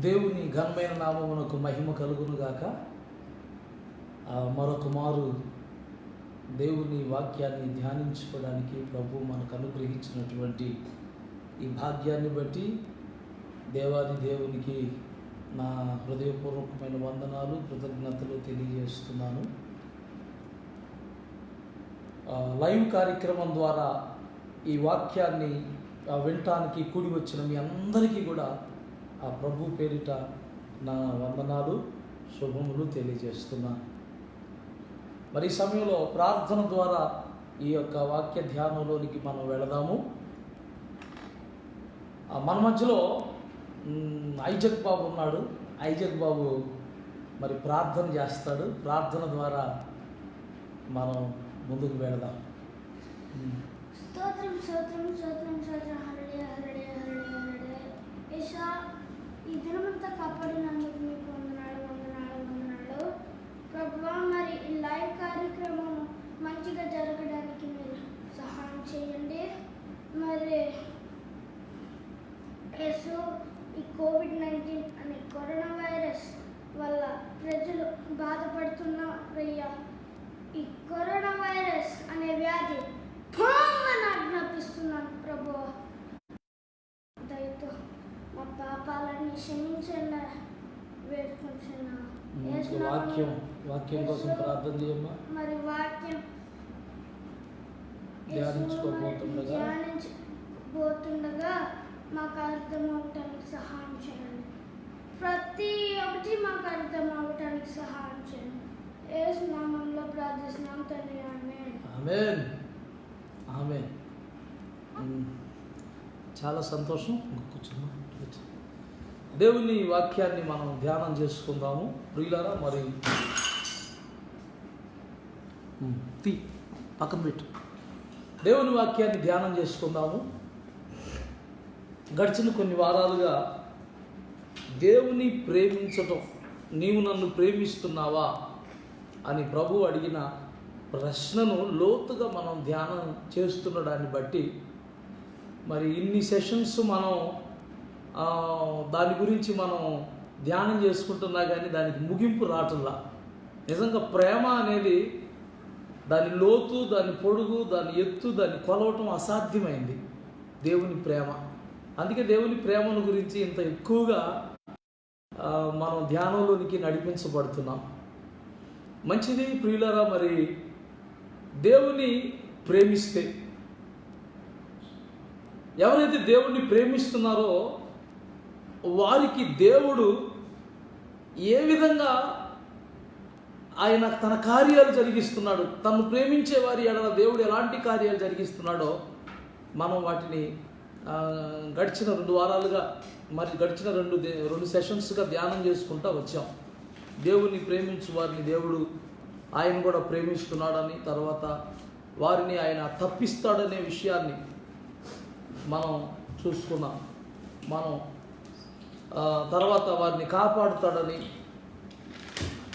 దేవుని ఘనమైన నామమునకు మహిమ కలుగును గాక. మరొక మారు దేవుని వాక్యాన్ని ధ్యానించుకోవడానికి ప్రభు మనకు అనుగ్రహించినటువంటి ఈ భాగ్యాన్ని బట్టి దేవాది దేవునికి నా హృదయపూర్వకమైన వందనాలు, కృతజ్ఞతలు తెలియజేస్తున్నాను. లైవ్ కార్యక్రమం ద్వారా ఈ వాక్యాన్ని వినటానికి కూడి వచ్చిన మీ అందరికీ కూడా ఆ ప్రభు పేరిట నా వందనాలు, శుభములు తెలియజేస్తున్నాను. మరి ఈ సమయంలో ప్రార్థన ద్వారా ఈ యొక్క వాక్య ధ్యానంలోనికి మనం వెళదాము. మన మధ్యలో ఐజక్ బాబు ఉన్నాడు. ఐజక్ బాబు మరి ప్రార్థన చేస్తాడు. ప్రార్థన ద్వారా మనం ముందుకు వెళదాం. స్తోత్రం స్తోత్రం స్తోత్రం స్తోత్రం హల్లెలూయా హల్లెలూయా హల్లెలూయా. యేసా, ఈ దినమంతా కాపాడినందుకు మీకు వందనాలు వందనాలు వందనాలు ప్రభువా. మరి ఈ లైవ్ కార్యక్రమం మంచిగా జరగడానికి మీరు సహాయం చేయండి. మరి యేసు, ఈ కోవిడ్-19 అనే కరోనా వైరస్ వల్ల ప్రజలు బాధపడుతున్నారయ్యా. ఈ కరోనా వైరస్ అనే వ్యాధి పోమని ఆజ్ఞాపిస్తున్నాను ప్రభు. దయతో మా పాపాలన్నీ క్షమించండి వేడుకుంటున్నా. వాక్యం కోసం ప్రార్థన చేయమ్మా. మరి వాక్యం ధ్యానించబోతుండగా మాకు అర్థం అవటానికి సహాయం చేయండి. ప్రతి ఒక్కటి మాకు అర్థం అవటానికి సహాయం చేయండి. యేసు నామములో ప్రార్థిస్తున్నాం తండ్రి. ఆమేన్. ఆమేన్. ఆమేన్. చాలా సంతోషం. కూర్చున్నా. దేవుని వాక్యాన్ని మనం ధ్యానం చేసుకుందాము ప్రియులారా. మరి పక్కన పెట్టు. దేవుని వాక్యాన్ని ధ్యానం చేసుకుందాము. గడిచిన కొన్ని వారాలుగా దేవుని ప్రేమించటం, నీవు నన్ను ప్రేమిస్తున్నావా అని ప్రభు అడిగిన ప్రశ్నను లోతుగా మనం ధ్యానం చేస్తుండడాన్ని బట్టి మరి ఇన్ని సెషన్స్ మనం దాని గురించి మనం ధ్యానం చేసుకుంటున్నా కానీ దానికి ముగింపు రావట్లా. నిజంగా ప్రేమ అనేది దాని లోతు, దాని పొడుగు, దాని ఎత్తు, దాన్ని కొలవటం అసాధ్యమైంది. దేవుని ప్రేమ. అందుకే దేవుని ప్రేమను గురించి ఇంత ఎక్కువగా మనం ధ్యానంలోనికి నడిపించబడుతున్నాం. మంచిది ప్రియులారా. మరి దేవుని ప్రేమిస్తే, ఎవరైతే దేవుణ్ణి ప్రేమిస్తున్నారో వారికి దేవుడు ఏ విధంగా ఆయన తన కార్యాలు జరిగిస్తున్నాడు, తను ప్రేమించే వారి ఎడల దేవుడు ఎలాంటి కార్యాలు జరిగిస్తున్నాడో మనం వాటిని గడిచిన 2 వారాలుగా మరి గడిచిన రెండు సెషన్స్గా ధ్యానం చేసుకుంటూ వచ్చాం. దేవుని ప్రేమించు వారిని దేవుడు ఆయన కూడా ప్రేమిస్తున్నాడని, తర్వాత వారిని ఆయన తప్పిస్తాడనే విషయాన్ని మనం చూసుకున్నాం. మనం తర్వాత వారిని కాపాడుతాడని,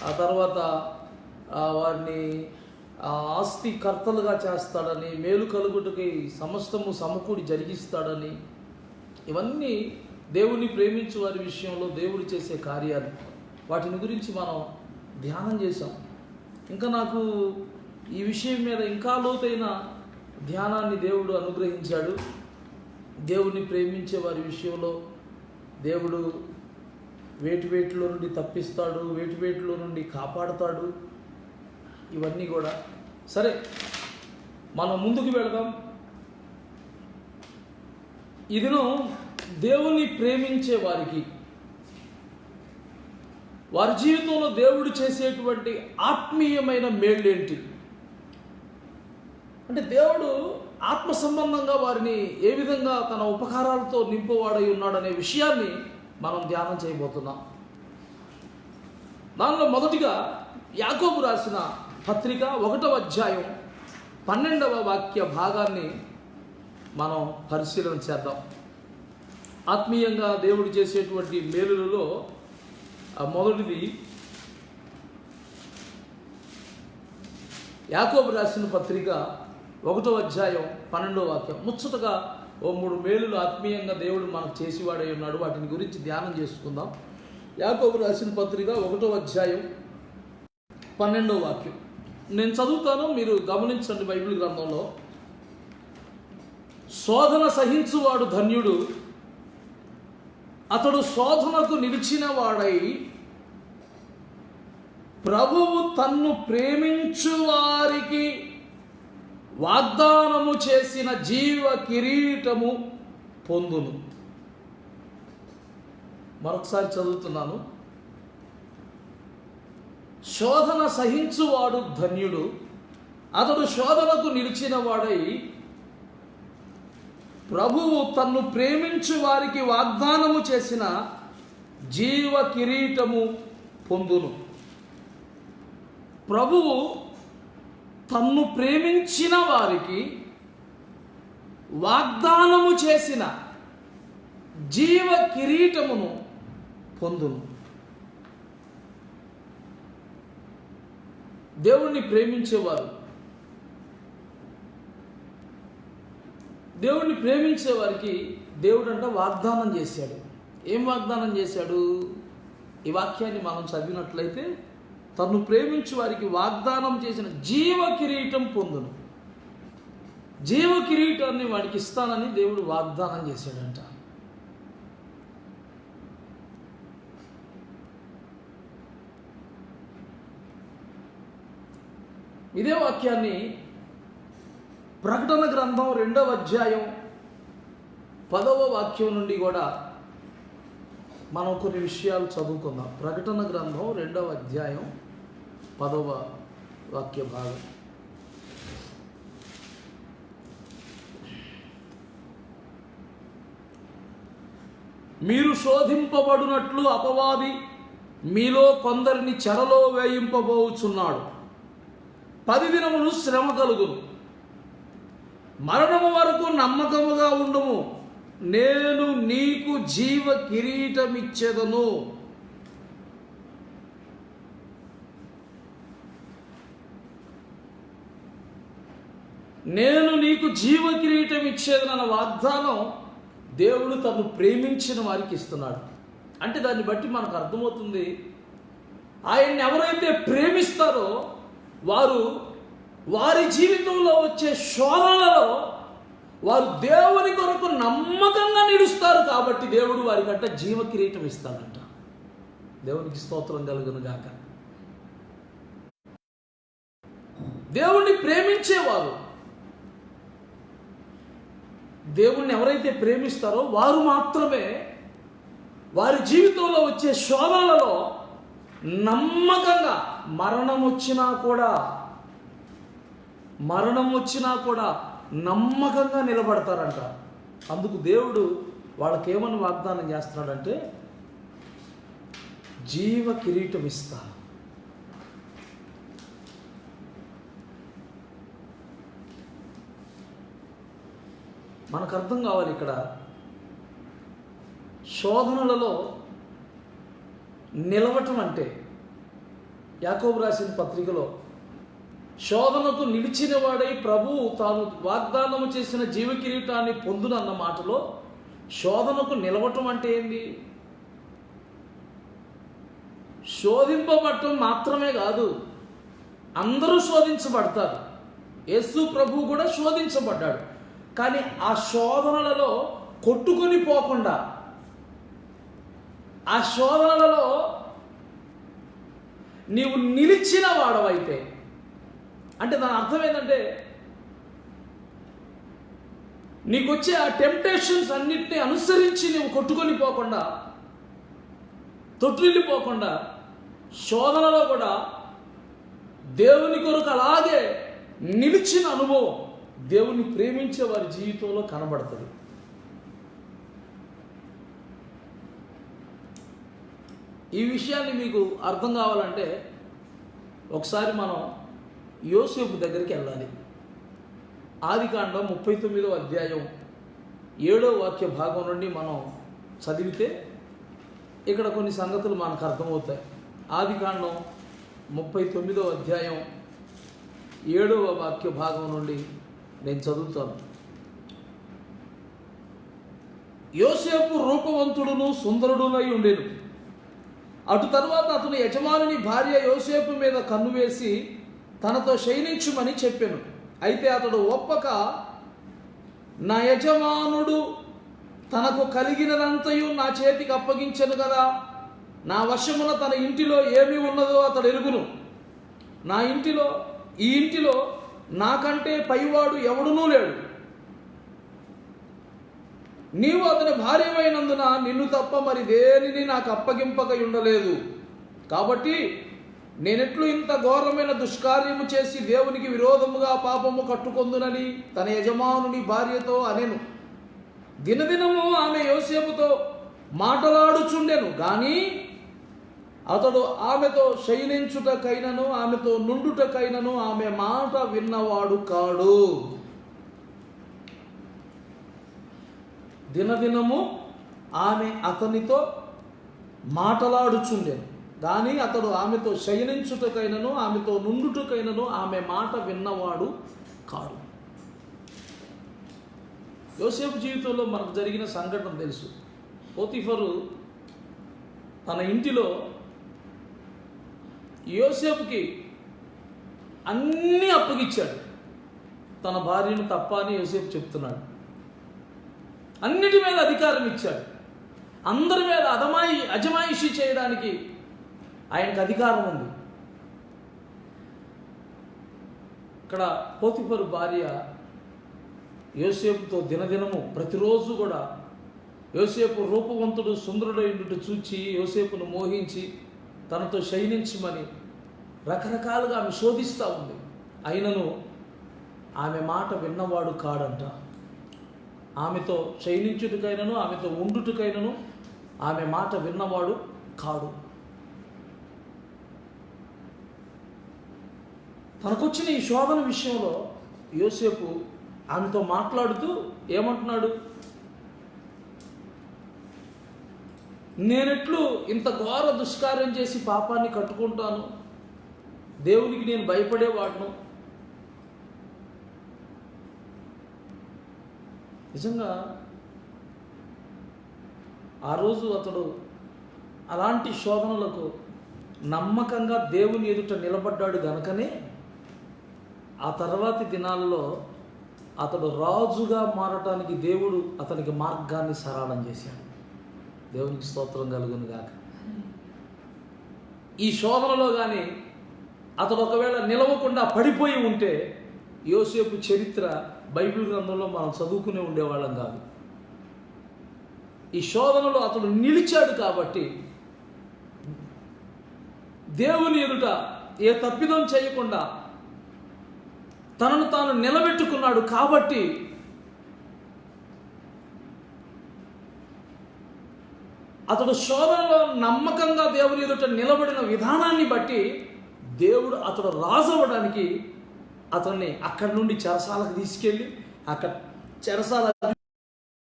ఆ తర్వాత వారిని ఆస్తికర్తలుగా చేస్తాడని, మేలు కలుగుటకి సమస్తము సమకూడి జరిగిస్తాడని, ఇవన్నీ దేవుని ప్రేమించు వారి విషయంలో దేవుడు చేసే కార్యాలు. వాటిని గురించి మనం ధ్యానం చేశాం. ఇంకా నాకు ఈ విషయం మీద ఇంకా లోతైన ధ్యానాన్ని దేవుడు అనుగ్రహించాడు. దేవుని ప్రేమించే వారి విషయంలో దేవుడు వేటిలో నుండి తప్పిస్తాడు, వేటిలో నుండి కాపాడుతాడు, ఇవన్నీ కూడా. సరే, మనం ముందుకు వెళదాం. ఇదిను దేవుని ప్రేమించే వారికి వారి జీవితంలో దేవుడు చేసేటువంటి ఆత్మీయమైన మేళ్ళేంటి అంటే, దేవుడు ఆత్మ సంబంధంగా వారిని ఏ విధంగా తన ఉపకారాలతో నింపువాడై ఉన్నాడనే విషయాన్ని మనం ధ్యానం చేయబోతున్నాం. దానిలో మొదటిగా యాకోబు రాసిన పత్రిక 1వ అధ్యాయం 12వ వాక్య భాగాన్ని మనం పరిశీలన చేద్దాం. ఆత్మీయంగా దేవుడు చేసేటువంటి మేలులలో మొదటిది యాకోబు రాసిన పత్రిక 1వ అధ్యాయం 12వ వాక్యం. ముచ్చటగా 3 మేలులు ఆత్మీయంగా దేవుడు మనకు చేసేవాడై ఉన్నాడు. వాటిని గురించి ధ్యానం చేసుకుందాం. యాకోబు రాసిన పత్రిక 1వ అధ్యాయం 12వ వాక్యం నేను చదువుతాను, మీరు గమనించండి. బైబిల్ గ్రంథంలో, శోధన సహించువాడు ధన్యుడు, అతడు శోధనకు నిలిచిన వాడై ప్రభువు తన్ను ప్రేమించు వారికి వాగ్దానము చేసిన జీవ కిరీటము పొందును. మరొకసారి చదువుతున్నాను. శోధన సహించువాడు ధన్యుడు, అతడు శోధనకు నిలిచిన వాడై ప్రభువు తన్ను ప్రేమించు వారికి వాగ్దానము చేసిన జీవ కిరీటము పొందును. ప్రభువు తన్ను ప్రేమించిన వారికి వాగ్దానము చేసిన జీవ కిరీటమును పొందును. దేవుణ్ణి ప్రేమించేవారు, దేవుణ్ణి ప్రేమించే వారికి దేవుడంట వాగ్దానం చేశాడు. ఏం వాగ్దానం చేశాడు? ఈ వాక్యాన్ని మనం చదివినట్లయితే, తన్ను ప్రేమించు వారికి వాగ్దానం చేసిన జీవ కిరీటం పొందును. జీవ కిరీటాన్ని వాడికి ఇస్తానని దేవుడు వాగ్దానం చేశాడంట. ఇదే వాక్యాన్ని ప్రకటన గ్రంథం 2వ అధ్యాయం 10వ వాక్యం నుండి కూడా మనం కొన్ని విషయాలు చదువుకుందాం. ప్రకటన గ్రంథం 2వ అధ్యాయం 10వ వాక్య భాగం. మీరు శోధింపబడినట్లు అపవాది మీలో కొందరిని చెరలో వేయింపబోచున్నాడు. 10 దినములు శ్రమ కలుగును. మరణము వరకు నమ్మకముగా ఉండుము, నేను నీకు జీవ కిరీటమిచ్చేదను. నేను నీకు జీవ కిరీటం ఇచ్చేదనన్న వాగ్దానం దేవుడు తను ప్రేమించిన వారికి ఇస్తున్నాడు. అంటే దాన్ని బట్టి మనకు అర్థమవుతుంది, ఆయన్ని ఎవరైతే ప్రేమిస్తారో వారు వారి జీవితంలో వచ్చే శోధనలలో వారు దేవుని కొరకు నమ్మకంగా నిలుస్తారు. కాబట్టి దేవుడు వారికంట జీవ కిరీటం ఇస్తాడంట. దేవునికి స్తోత్రం కలుగును గాక. దేవుణ్ణి ప్రేమించేవారు, దేవుణ్ణి ఎవరైతే ప్రేమిస్తారో వారు మాత్రమే వారి జీవితంలో వచ్చే శోధనలలో నమ్మకంగా మరణం వచ్చినా కూడా నమ్మకంగా నిలబడతారంట. అందుకు దేవుడు వాళ్ళకేమని వాగ్దానం చేస్తున్నాడంటే, జీవ కిరీటం ఇస్తా. మనకు అర్థం కావాలి ఇక్కడ, శోధనలలో నిలవటం అంటే, యాకోబు రాసిన పత్రికలో శోధనకు నిలిచిన వాడై ప్రభువు తాను వాగ్దానము చేసిన జీవ కిరీటాన్ని పొందునన్న మాటలో శోధనకు నిలవటం అంటే ఏంది? శోధింపబడటం మాత్రమే కాదు, అందరూ శోధించబడతారు. యేసు ప్రభువు కూడా శోధించబడ్డాడు. కానీ ఆ శోధనలలో కొట్టుకొని పోకుండా, ఆ శోధనలలో నీవు నిలిచిన వాడవైతే, అంటే దాని అర్థం ఏంటంటే, నీకు వచ్చే ఆ టెంప్టేషన్స్ అన్నిటిని అనుసరించి నువ్వు కొట్టుకొని పోకుండా, తొట్టిల్లిపోకుండా, శోధనలో కూడా దేవుని కొరకు అలాగే నిలిచిన అనుభవం దేవుని ప్రేమించే వారి జీవితంలో కనబడుతుంది. ఈ విషయాన్ని మీకు అర్థం కావాలంటే ఒకసారి మనం యోసేపు దగ్గరికి వెళ్ళాలి. ఆదికాండం 39వ అధ్యాయం 7వ వాక్య భాగం నుండి మనం చదివితే ఇక్కడ కొన్ని సంగతులు మనకు అర్థమవుతాయి. ఆదికాండం 39వ అధ్యాయం 7వ వాక్య భాగం నుండి నేను చదువుతాను. యోసేపు రూపవంతుడును సుందరుడునై ఉండెను. అటు తరువాత అతని యజమానుని భార్య యోసేపు మీద కన్ను వేసి తనతో శయనించుమని చెప్పెను. అయితే అతడు ఒప్పక, నా యజమానుడు తనకు కలిగినదంతయు నా చేతికి అప్పగించెను కదా, నా వశమున తన ఇంటిలో ఏమి ఉన్నదో అతడు ఎరుగును. ఈ ఇంటిలో నాకంటే పైవాడు ఎవడునూ లేడు. నీవు అతని భార్యమైనందున నిన్ను తప్ప మరి దేనిని నాకు అప్పగింపక ఉండలేదు. కాబట్టి నేనెట్లు ఇంత ఘోరమైన దుష్కార్యము చేసి దేవునికి విరోధముగా పాపము కట్టుకొందునని తన యజమానుని భార్యతో అనెను. దినదినము ఆమె యోసేపుతో మాటలాడుచుండెను, కానీ అతడు ఆమెతో శయనించుటకైనను ఆమెతో నుండుటకైనను ఆమె మాట విన్నవాడు కాడు. దినదినము ఆమె అతనితో మాటలాడుచుండెను, కానీ అతడు ఆమెతో శయనించుటకైనను ఆమెతో నుండుటకైనను ఆమె మాట విన్నవాడు కాడు. యోసేపు జీవితంలో మనకు జరిగిన సంఘటన తెలుసు. పోతీఫరు తన ఇంటిలో యోసేపుకి అన్నీ అప్పగిచ్చాడు. తన భార్యను తప్ప అని యోసేపు చెప్తున్నాడు. అన్నిటి మీద అధికారం ఇచ్చాడు. అందరి మీద అజమాయిషీ చేయడానికి ఆయనకు అధికారం ఉంది. ఇక్కడ పోతీఫరు భార్య యోసేపుతో దినదినము ప్రతిరోజు కూడా యోసేపు రూపవంతుడు సుందరుడైనట్టు చూచి యోసేపును మోహించి తనతో శయనించమని రకరకాలుగా ఆమె శోధిస్తూ ఉంది. అయినను ఆమె మాట విన్నవాడు కాడంట. ఆమెతో శయనించుటకైనను ఆమెతో ఉండుటకైనను ఆమె మాట విన్నవాడు కాడు. తనకొచ్చిన ఈ శోధన విషయంలో యోసేపు ఆమెతో మాట్లాడుతూ ఏమంటున్నాడు? నేనెట్లు ఇంత ఘోర దుష్కార్యం చేసి పాపాన్ని కట్టుకుంటాను, దేవునికి నేను భయపడేవాడును. నిజంగా ఆ రోజు అతడు అలాంటి శోధనలకు నమ్మకంగా దేవుని ఎదుట నిలబడ్డాడు గనుకనే ఆ తర్వాతి దినాలలో అతడు రాజుగా మారటానికి దేవుడు అతనికి మార్గాన్ని సరళం చేశాడు. దేవునికి స్తోత్రం కలుగును గాక. ఈ శోధనలో కానీ అతడు ఒకవేళ నిలవకుండా పడిపోయి ఉంటే యోసేపు చరిత్ర బైబిల్ గ్రంథంలో మనం చదువుకునే ఉండేవాళ్ళం కాదు. ఈ శోధనలో అతడు నిలిచాడు కాబట్టి, దేవుని ఎదుట ఏ తప్పిదం చేయకుండా తనను తాను నిలబెట్టుకున్నాడు కాబట్టి అతడు శోధనలో నమ్మకంగా దేవుని ఎదుట నిలబడిన విధానాన్ని బట్టి దేవుడు అతడు రాజు అవ్వడానికి అతన్ని అక్కడి నుండి చెరసాలకు తీసుకెళ్ళి అక్కడ చెరసాల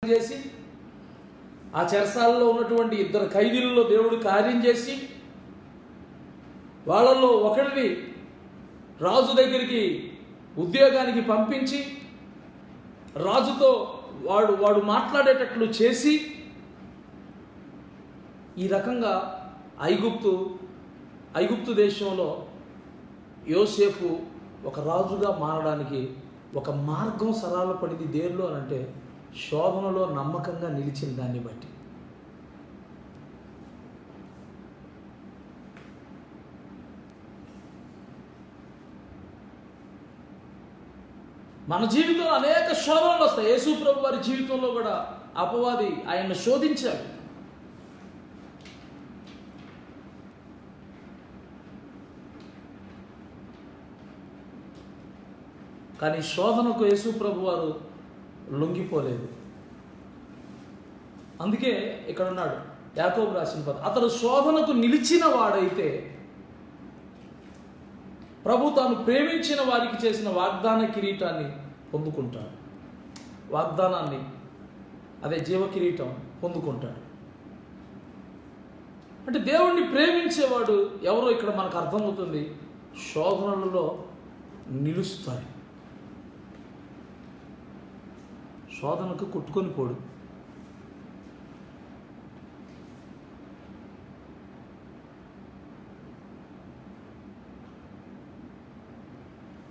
చేసి ఆ చెరసాలలో ఉన్నటువంటి 2 ఖైదీలలో దేవుడు కార్యం చేసి వాళ్ళల్లో ఒకడిని రాజు దగ్గరికి ఉద్యోగానికి పంపించి రాజుతో వాడు మాట్లాడేటట్లు చేసి ఈ రకంగా ఐగుప్తు దేశంలో యోసేపు ఒక రాజుగా మారడానికి ఒక మార్గం సరళపడింది. దేనిలో అంటే శోధనలో నమ్మకంగా నిలిచిన దాన్ని బట్టి. మన జీవితంలో అనేక శోధనలు వస్తాయి. యేసు ప్రభు వారి జీవితంలో కూడా అపవాది ఆయన్ని శోధించాడు. కానీ శోధనకు యేసు ప్రభు వారు లొంగిపోలేదు. అందుకే ఇక్కడ ఉన్నాడు యాకోబు రాసిన పద, అతడు శోధనకు నిలిచిన వాడైతే ప్రభు తాను ప్రేమించిన వారికి చేసిన వాగ్దాన కిరీటాన్ని పొందుకుంటాడు. వాగ్దానాన్ని, అదే జీవ కిరీటం పొందుకుంటాడు. అంటే దేవుణ్ణి ప్రేమించేవాడు ఎవరో ఇక్కడ మనకు అర్థమవుతుంది. శోధనలలో నిలుస్తాడు. శోధనకు కొట్టుకొని పోడు.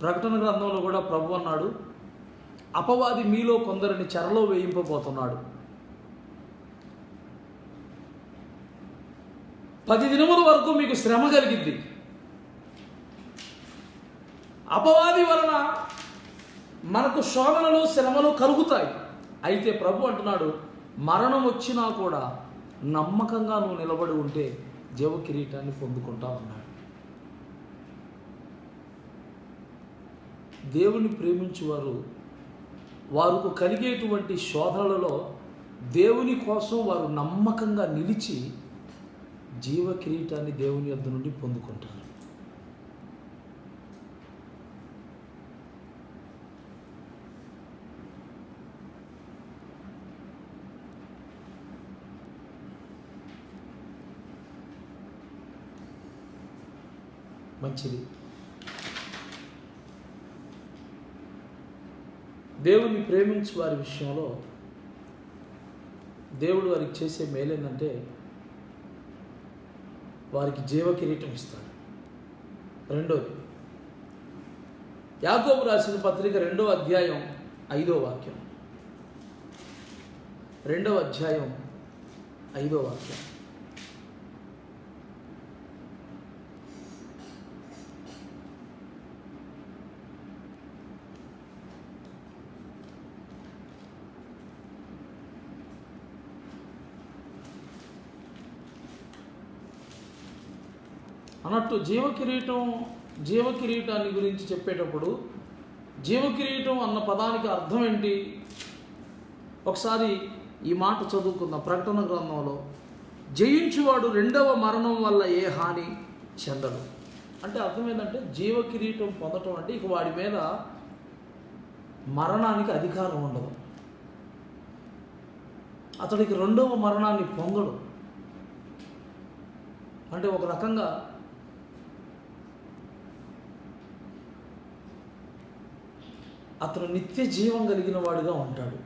ప్రకటన గ్రంథంలో కూడా ప్రభు అన్నాడు, అపవాది మీలో కొందరిని చెరలో వేయింపబోతున్నాడు. 10 దినముల వరకు మీకు శ్రమ కలిగిద్ది. అపవాది వలన మనకు శోధనలు శ్రమలు కలుగుతాయి. అయితే ప్రభు అంటున్నాడు, మరణం వచ్చినా కూడా నమ్మకంగా నువ్వు నిలబడి ఉంటే జీవ కిరీటాన్ని పొందుకుంటా ఉన్నాడు. దేవుని ప్రేమించువారు వారికి కలిగేటువంటి శోధనలలో దేవుని కోసం వారు నమ్మకంగా నిలిచి జీవ కిరీటాన్ని దేవుని యొద్ద నుండి పొందుకుంటారు. మంచిది. దేవుని ప్రేమించు వారి విషయంలో దేవుడు వారికి చేసే మేలేందంటే వారికి జీవ కిరీటం ఇస్తాడు. రెండోది, యాకోబు రాసిన పత్రిక 2వ అధ్యాయం 5వ వాక్యం. 2వ అధ్యాయం 5వ వాక్యం. అన్నట్టు జీవ కిరీటాన్ని గురించి చెప్పేటప్పుడు జీవ కిరీటం అన్న పదానికి అర్థం ఏంటి? ఒకసారి ఈ మాట చదువుకుందాం. ప్రకటన గ్రంథంలో, జయించువాడు రెండవ మరణం వల్ల ఏ హాని చెందడు. అంటే అర్థం ఏంటంటే జీవ కిరీటం పొందటం అంటే ఇక వాడి మీద మరణానికి అధికారం ఉండదు. అతడికి రెండవ మరణాన్ని పొందడు. అంటే ఒక రకంగా అతను నిత్య జీవం కలిగిన వాడిగా ఉంటాడు.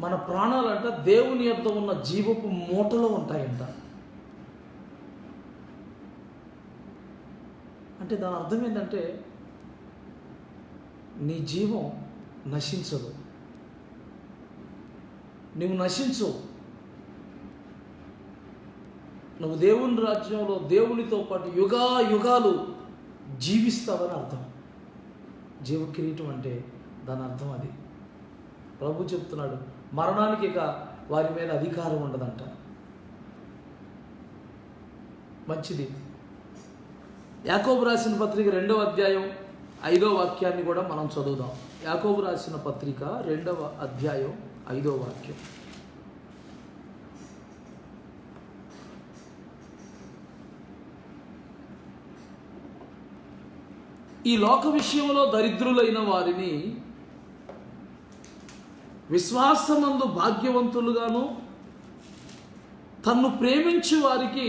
మన ప్రాణాలంట దేవుని యొద్ద ఉన్న జీవపు మూటలో ఉంటాయంట. అంటే దాని అర్థం ఏంటంటే నీ జీవం నశించదు, నువ్వు నశించవు. నువ్వు దేవుని రాజ్యంలో దేవునితో పాటు యుగాలు జీవిస్తావని అర్థం. జీవ కిరీటం అంటే దాని అర్థం అది. ప్రభు చెప్తున్నాడు, మరణానికి ఇక వారి మీద అధికారం ఉండదంట. మంచిది. యాకోబు రాసిన పత్రిక 2వ అధ్యాయం 5వ వాక్యాన్ని కూడా మనం చదువుదాం. యాకోబు రాసిన పత్రిక 2వ అధ్యాయం 5వ వాక్యం. ఈ లోక విషయంలో దరిద్రులైన వారిని విశ్వాసమందు భాగ్యవంతులుగాను, తన్ను ప్రేమించు వారికి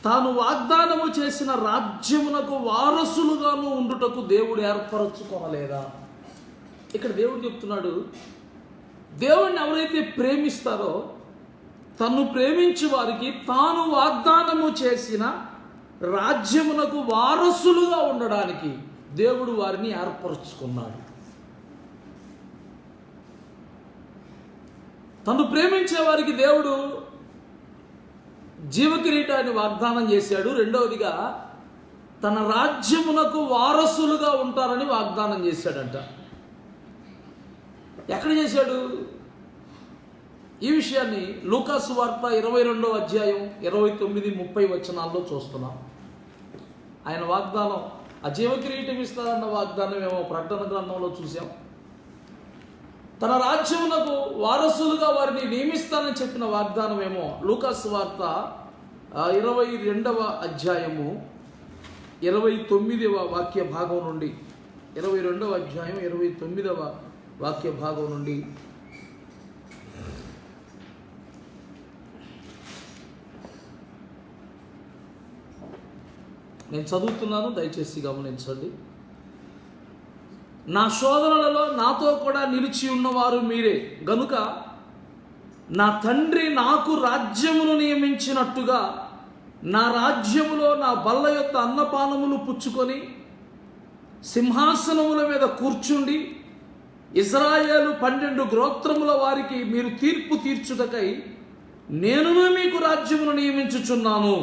తాను వాగ్దానము చేసిన రాజ్యమునకు వారసులుగాను ఉండుటకు దేవుడు ఏర్పరచుకోలేదా? ఇక్కడ దేవుడు చెప్తున్నాడు, దేవుడిని ఎవరైతే ప్రేమిస్తారో తన్ను ప్రేమించు వారికి తాను వాగ్దానము చేసిన రాజ్యమునకు వారసులుగా ఉండడానికి దేవుడు వారిని ఏర్పరచుకున్నాడు. తను ప్రేమించే వారికి దేవుడు జీవ కిరీటాన్ని వాగ్దానం చేశాడు. రెండవదిగా తన రాజ్యమునకు వారసులుగా ఉంటారని వాగ్దానం చేశాడంట. ఎక్కడ చేశాడు ఈ విషయాన్ని? లూకా సువార్త 22వ అధ్యాయం 29-30 వచనాల్లో చూస్తున్నాం. ఆయన వాగ్దానం, ఆ జీవ కిరీటం ఇస్తారన్న వాగ్దానం ఏమో ప్రకటన గ్రంథంలో చూసాం. తన రాజ్యమునకు వారసులుగా వారిని నియమిస్తానని చెప్పిన వాగ్దానం ఏమో లూకా సువార్త 22వ అధ్యాయము 29వ వాక్య భాగం నుండి, 22వ అధ్యాయం 29వ వాక్య భాగం నుండి నేను చదువుతున్నాను, దయచేసి గమనించండి. నా శోధనలలో నాతో కూడా నిలిచి ఉన్నవారు మీరే గనుక నా తండ్రి నాకు రాజ్యమును నియమించినట్టుగా నా రాజ్యములో నా బల్ల యొక్క అన్నపానములు పుచ్చుకొని సింహాసనముల మీద కూర్చుండి ఇజ్రాయేలు 12 గోత్రముల వారికి మీరు తీర్పు తీర్చుటకై నేనును మీకు రాజ్యమును నియమించుచున్నాను.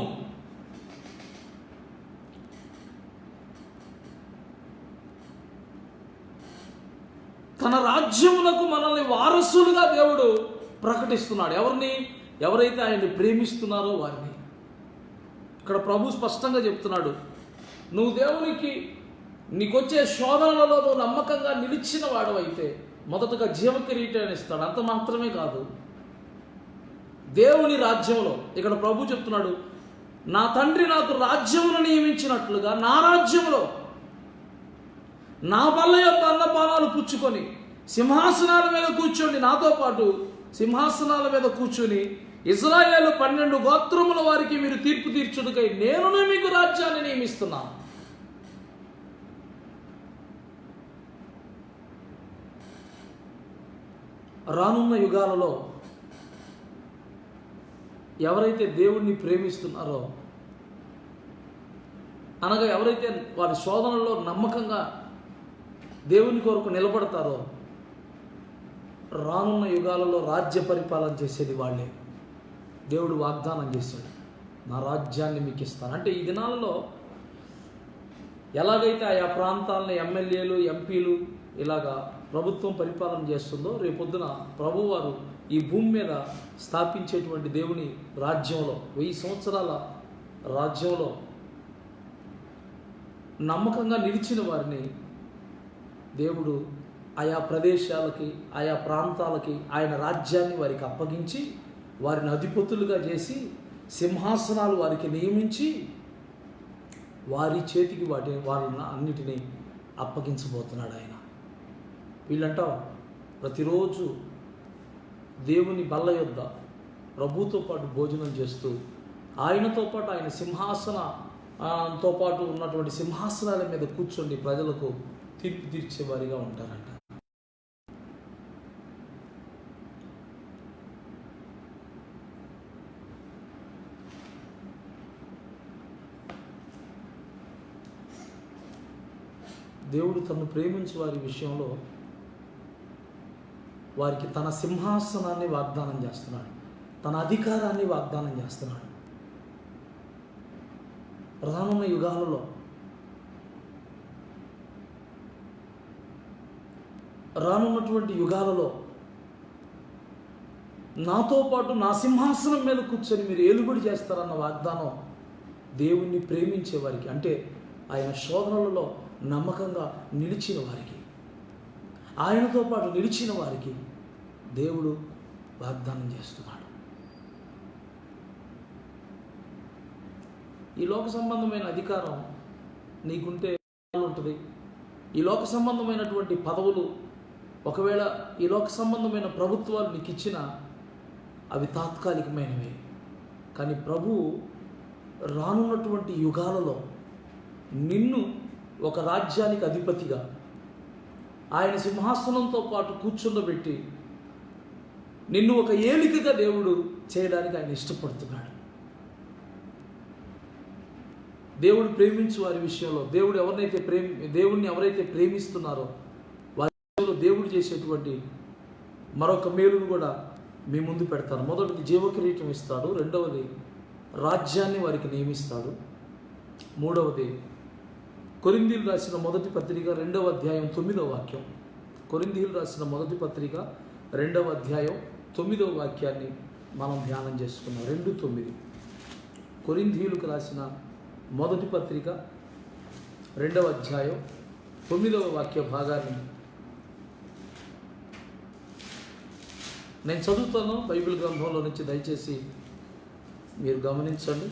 తన రాజ్యములకు మనల్ని వారసులుగా దేవుడు ప్రకటిస్తున్నాడు. ఎవరైతే ఆయన్ని ప్రేమిస్తున్నారో వారిని. ఇక్కడ ప్రభు స్పష్టంగా చెప్తున్నాడు, నువ్వు దేవునికి నీకొచ్చే శోధనలలో నువ్వు నమ్మకంగా నిలిచిన వాడవైతే మొదటగా జీవ కిరీటాన్ని ఇస్తాడు. అంత మాత్రమే కాదు, దేవుని రాజ్యంలో ఇక్కడ ప్రభు చెప్తున్నాడు, నా తండ్రి నాకు రాజ్యమును నియమించినట్లుగా నా రాజ్యంలో నా బల్ల యొక్క అన్నపానాలు పుచ్చుకొని సింహాసనాల మీద కూర్చోండి, నాతో పాటు సింహాసనాల మీద కూర్చొని ఇజ్రాయేలు 12 గోత్రముల వారికి మీరు తీర్పు తీర్చుటకై నేనును మీకు రాజ్యాన్ని నియమిస్తున్నాను. రానున్న యుగాలలో ఎవరైతే దేవుణ్ణి ప్రేమిస్తున్నారో, అనగా ఎవరైతే వారి శోధనలో నమ్మకంగా దేవుని కొరకు నిలబడతారో, రానున్న యుగాలలో రాజ్య పరిపాలన చేసేది వాళ్ళే. దేవుడు వాగ్దానం చేశాడు, నా రాజ్యాన్ని మీకు ఇస్తాను. అంటే ఈ దినాలలో ఎలాగైతే ఆయా ప్రాంతాలను ఎమ్మెల్యేలు, ఎంపీలు ఇలాగా ప్రభుత్వం పరిపాలన చేస్తుందో, రేపొద్దున ప్రభువారు ఈ భూమి మీద స్థాపించేటువంటి దేవుని రాజ్యంలో 1000 సంవత్సరాల రాజ్యంలో నమ్మకంగా నిలిచిన వారిని దేవుడు ఆయా ప్రదేశాలకి, ఆయా ప్రాంతాలకి ఆయన రాజ్యాన్ని వారికి అప్పగించి వారిని అధిపతులుగా చేసి సింహాసనాలు వారికి నియమించి వారి చేతికి వాళ్ళని అన్నిటినీ అప్పగించబోతున్నాడు ఆయన. వీళ్ళంటావు ప్రతిరోజు దేవుని బల్ల యొద్ద ప్రభుతో పాటు భోజనం చేస్తూ ఆయనతో పాటు ఆయన సింహాసనతో పాటు ఉన్నటువంటి సింహాసనాల మీద కూర్చొని ప్రజలకు తీర్పు తీర్చేవారిగా ఉంటారంట. దేవుడు తను ప్రేమించే వారి విషయంలో వారికి తన సింహాసనాన్ని వాగ్దానం చేస్తున్నాడు, తన అధికారాన్ని వాగ్దానం చేస్తున్నాడు. రానున్న యుగాలలో రానున్నటువంటి యుగాలలో నాతో పాటు నా సింహాసనం మీద కూర్చొని మీరు ఏలుబడి చేస్తారన్న వాగ్దానం దేవుణ్ణి ప్రేమించే వారికి, అంటే ఆయన శోధనలలో నమ్మకంగా నిలిచిన వారికి, ఆయనతో పాటు నిలిచిన వారికి దేవుడు వాగ్దానం చేస్తున్నాడు. ఈ లోక సంబంధమైన అధికారం నీకుంటే ఉంటుంది. ఈ లోక సంబంధమైనటువంటి పదవులు, ఒకవేళ ఈ లోక సంబంధమైన ప్రభుత్వాలు నీకు ఇచ్చినా అవి తాత్కాలికమైనవే. కానీ ప్రభువు రానున్నటువంటి యుగాలలో నిన్ను ఒక రాజ్యానికి అధిపతిగా ఆయన సింహాసనంతో పాటు కూర్చుండబెట్టి నిన్ను ఒక ఏలికగా దేవుడు చేయడానికి ఆయన ఇష్టపడుతున్నాడు. దేవుడు ప్రేమించు వారి విషయంలో దేవుణ్ణి ఎవరైతే ప్రేమిస్తున్నారో వారి విషయంలో దేవుడు చేసేటువంటి మరొక మేలును కూడా మీ ముందు పెడతాను. మొదటిది జీవకిరీటం ఇస్తాడు, రెండవది రాజ్యాన్ని వారికి నియమిస్తాడు, మూడవది కొరింథీయులు రాసిన మొదటి పత్రిక 2వ అధ్యాయం 9వ వాక్యం. కొరింథీయులు రాసిన మొదటి పత్రిక 2వ అధ్యాయం 9వ వాక్యాన్ని మనం ధ్యానం చేసుకున్నాం. 2:9. కొరింథీయులకు రాసిన మొదటి పత్రిక 2వ అధ్యాయం 9వ వాక్య భాగాన్ని నేను చదువుతాను బైబిల్ గ్రంథంలో నుంచి, దయచేసి మీరు గమనించండి.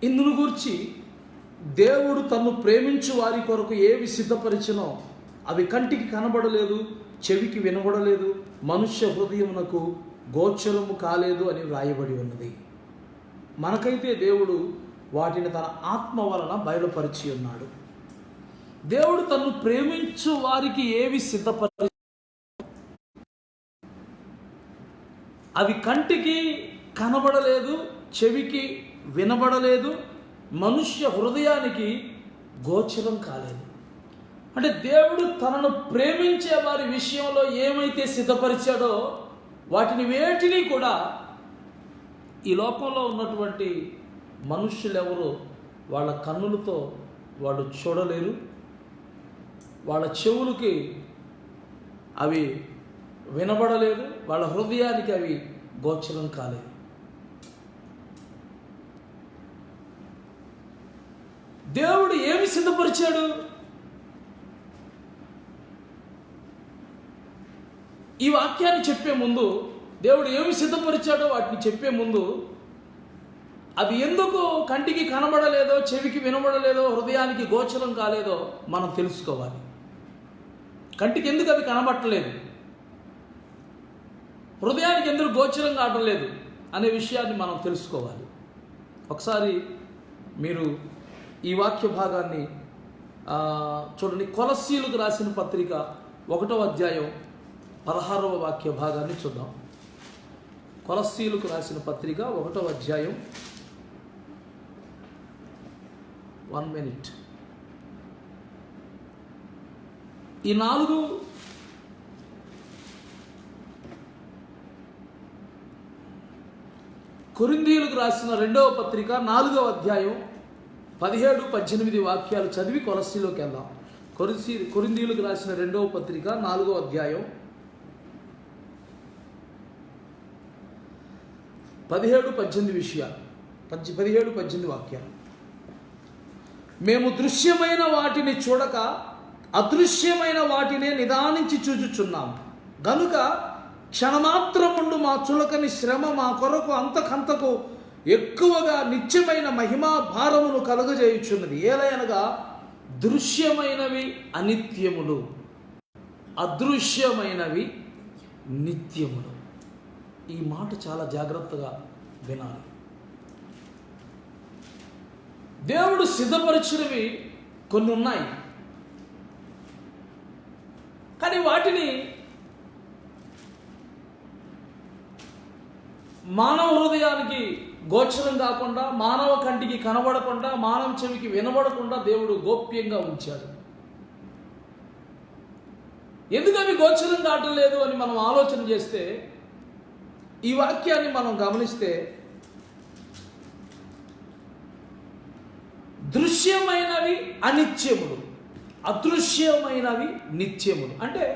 ఇందును గూర్చి దేవుడు తన్ను ప్రేమించు వారి కొరకు ఏవి సిద్ధపరిచినో అవి కంటికి కనబడలేదు, చెవికి వినబడలేదు, మనుష్య హృదయమునకు గోచరము కాలేదు అని వ్రాయబడి ఉన్నది. మనకైతే దేవుడు వాటిని తన ఆత్మ వలన బయలుపరిచి ఉన్నాడు. దేవుడు తన్ను ప్రేమించు వారికి ఏవి సిద్ధపరి అవి కంటికి కనబడలేదు, చెవికి వినబడలేదు, మనుష్య హృదయానికి గోచరం కాలేదు. అంటే దేవుడు తనను ప్రేమించే వారి విషయంలో ఏమైతే సిద్ధపరిచాడో వాటిని వేటిని కూడా ఈ లోకంలో ఉన్నటువంటి మనుష్యులెవరూ వాళ్ళ కన్నులతో వాళ్ళు చూడలేరు, వాళ్ళ చెవులకి అవి వినబడలేదు, వాళ్ళ హృదయానికి అవి గోచరం కాలేదు. దేవుడు ఏమి సిద్ధపరిచాడు? ఈ వాక్యాన్ని చెప్పే ముందు, దేవుడు ఏమి సిద్ధపరిచాడో వాటిని చెప్పే ముందు, అవి ఎందుకు కంటికి కనబడలేదో, చెవికి వినబడలేదో, హృదయానికి గోచరం కాలేదో మనం తెలుసుకోవాలి. కంటికి ఎందుకు అవి కనబట్టలేదు, హృదయానికి ఎందుకు గోచరం కావట్లేదు అనే విషయాన్ని మనం తెలుసుకోవాలి. ఒకసారి మీరు ఈ వాక్య భాగాన్ని చూడండి. కొలస్సీలకు రాసిన పత్రిక 1వ అధ్యాయం 16వ వాక్య భాగాన్ని చూద్దాం. కొలస్సీలకు రాసిన పత్రిక 1వ అధ్యాయం 1 minute. ఈ 4 కొరింథీయులకు రాసిన 2వ పత్రిక 4వ అధ్యాయం 17-18 వాక్యాలు చదివి కొలస్సీలోకి వెళ్దాం. కొరింథీయులకు రాసిన 2వ పత్రిక 4వ అధ్యాయం 17-18 విషయాలు, 17-18 వాక్యాలు. మేము దృశ్యమైన వాటిని చూడక అదృశ్యమైన వాటినే నిదానించి చూచుచున్నాము గనుక క్షణమాత్రముండు మా చులకని శ్రమ మా కొరకు అంతకంతకు ఎక్కువగా నిత్యమైన మహిమా భారమును కలుగజేయుచున్నది. ఏలయనగా దృశ్యమైనవి అనిత్యములు, అదృశ్యమైనవి నిత్యములు. ఈ మాట చాలా జాగ్రత్తగా వినాలి. దేవుడు సిద్ధపరిచినవి కొన్ని ఉన్నాయి, కానీ వాటిని మానవ హృదయానికి గోచరం కాకుండా, మానవ కంటికి కనబడకుండా, మానవ చెవికి వినబడకుండా దేవుడు గోప్యంగా ఉంచాడు. ఎందుకు అవి గోచరం కావటం లేదు అని మనం ఆలోచన చేస్తే, ఈ వాక్యాన్ని మనం గమనిస్తే, దృశ్యమైనవి అనిత్యములు, అదృశ్యమైనవి నిత్యములు. అంటే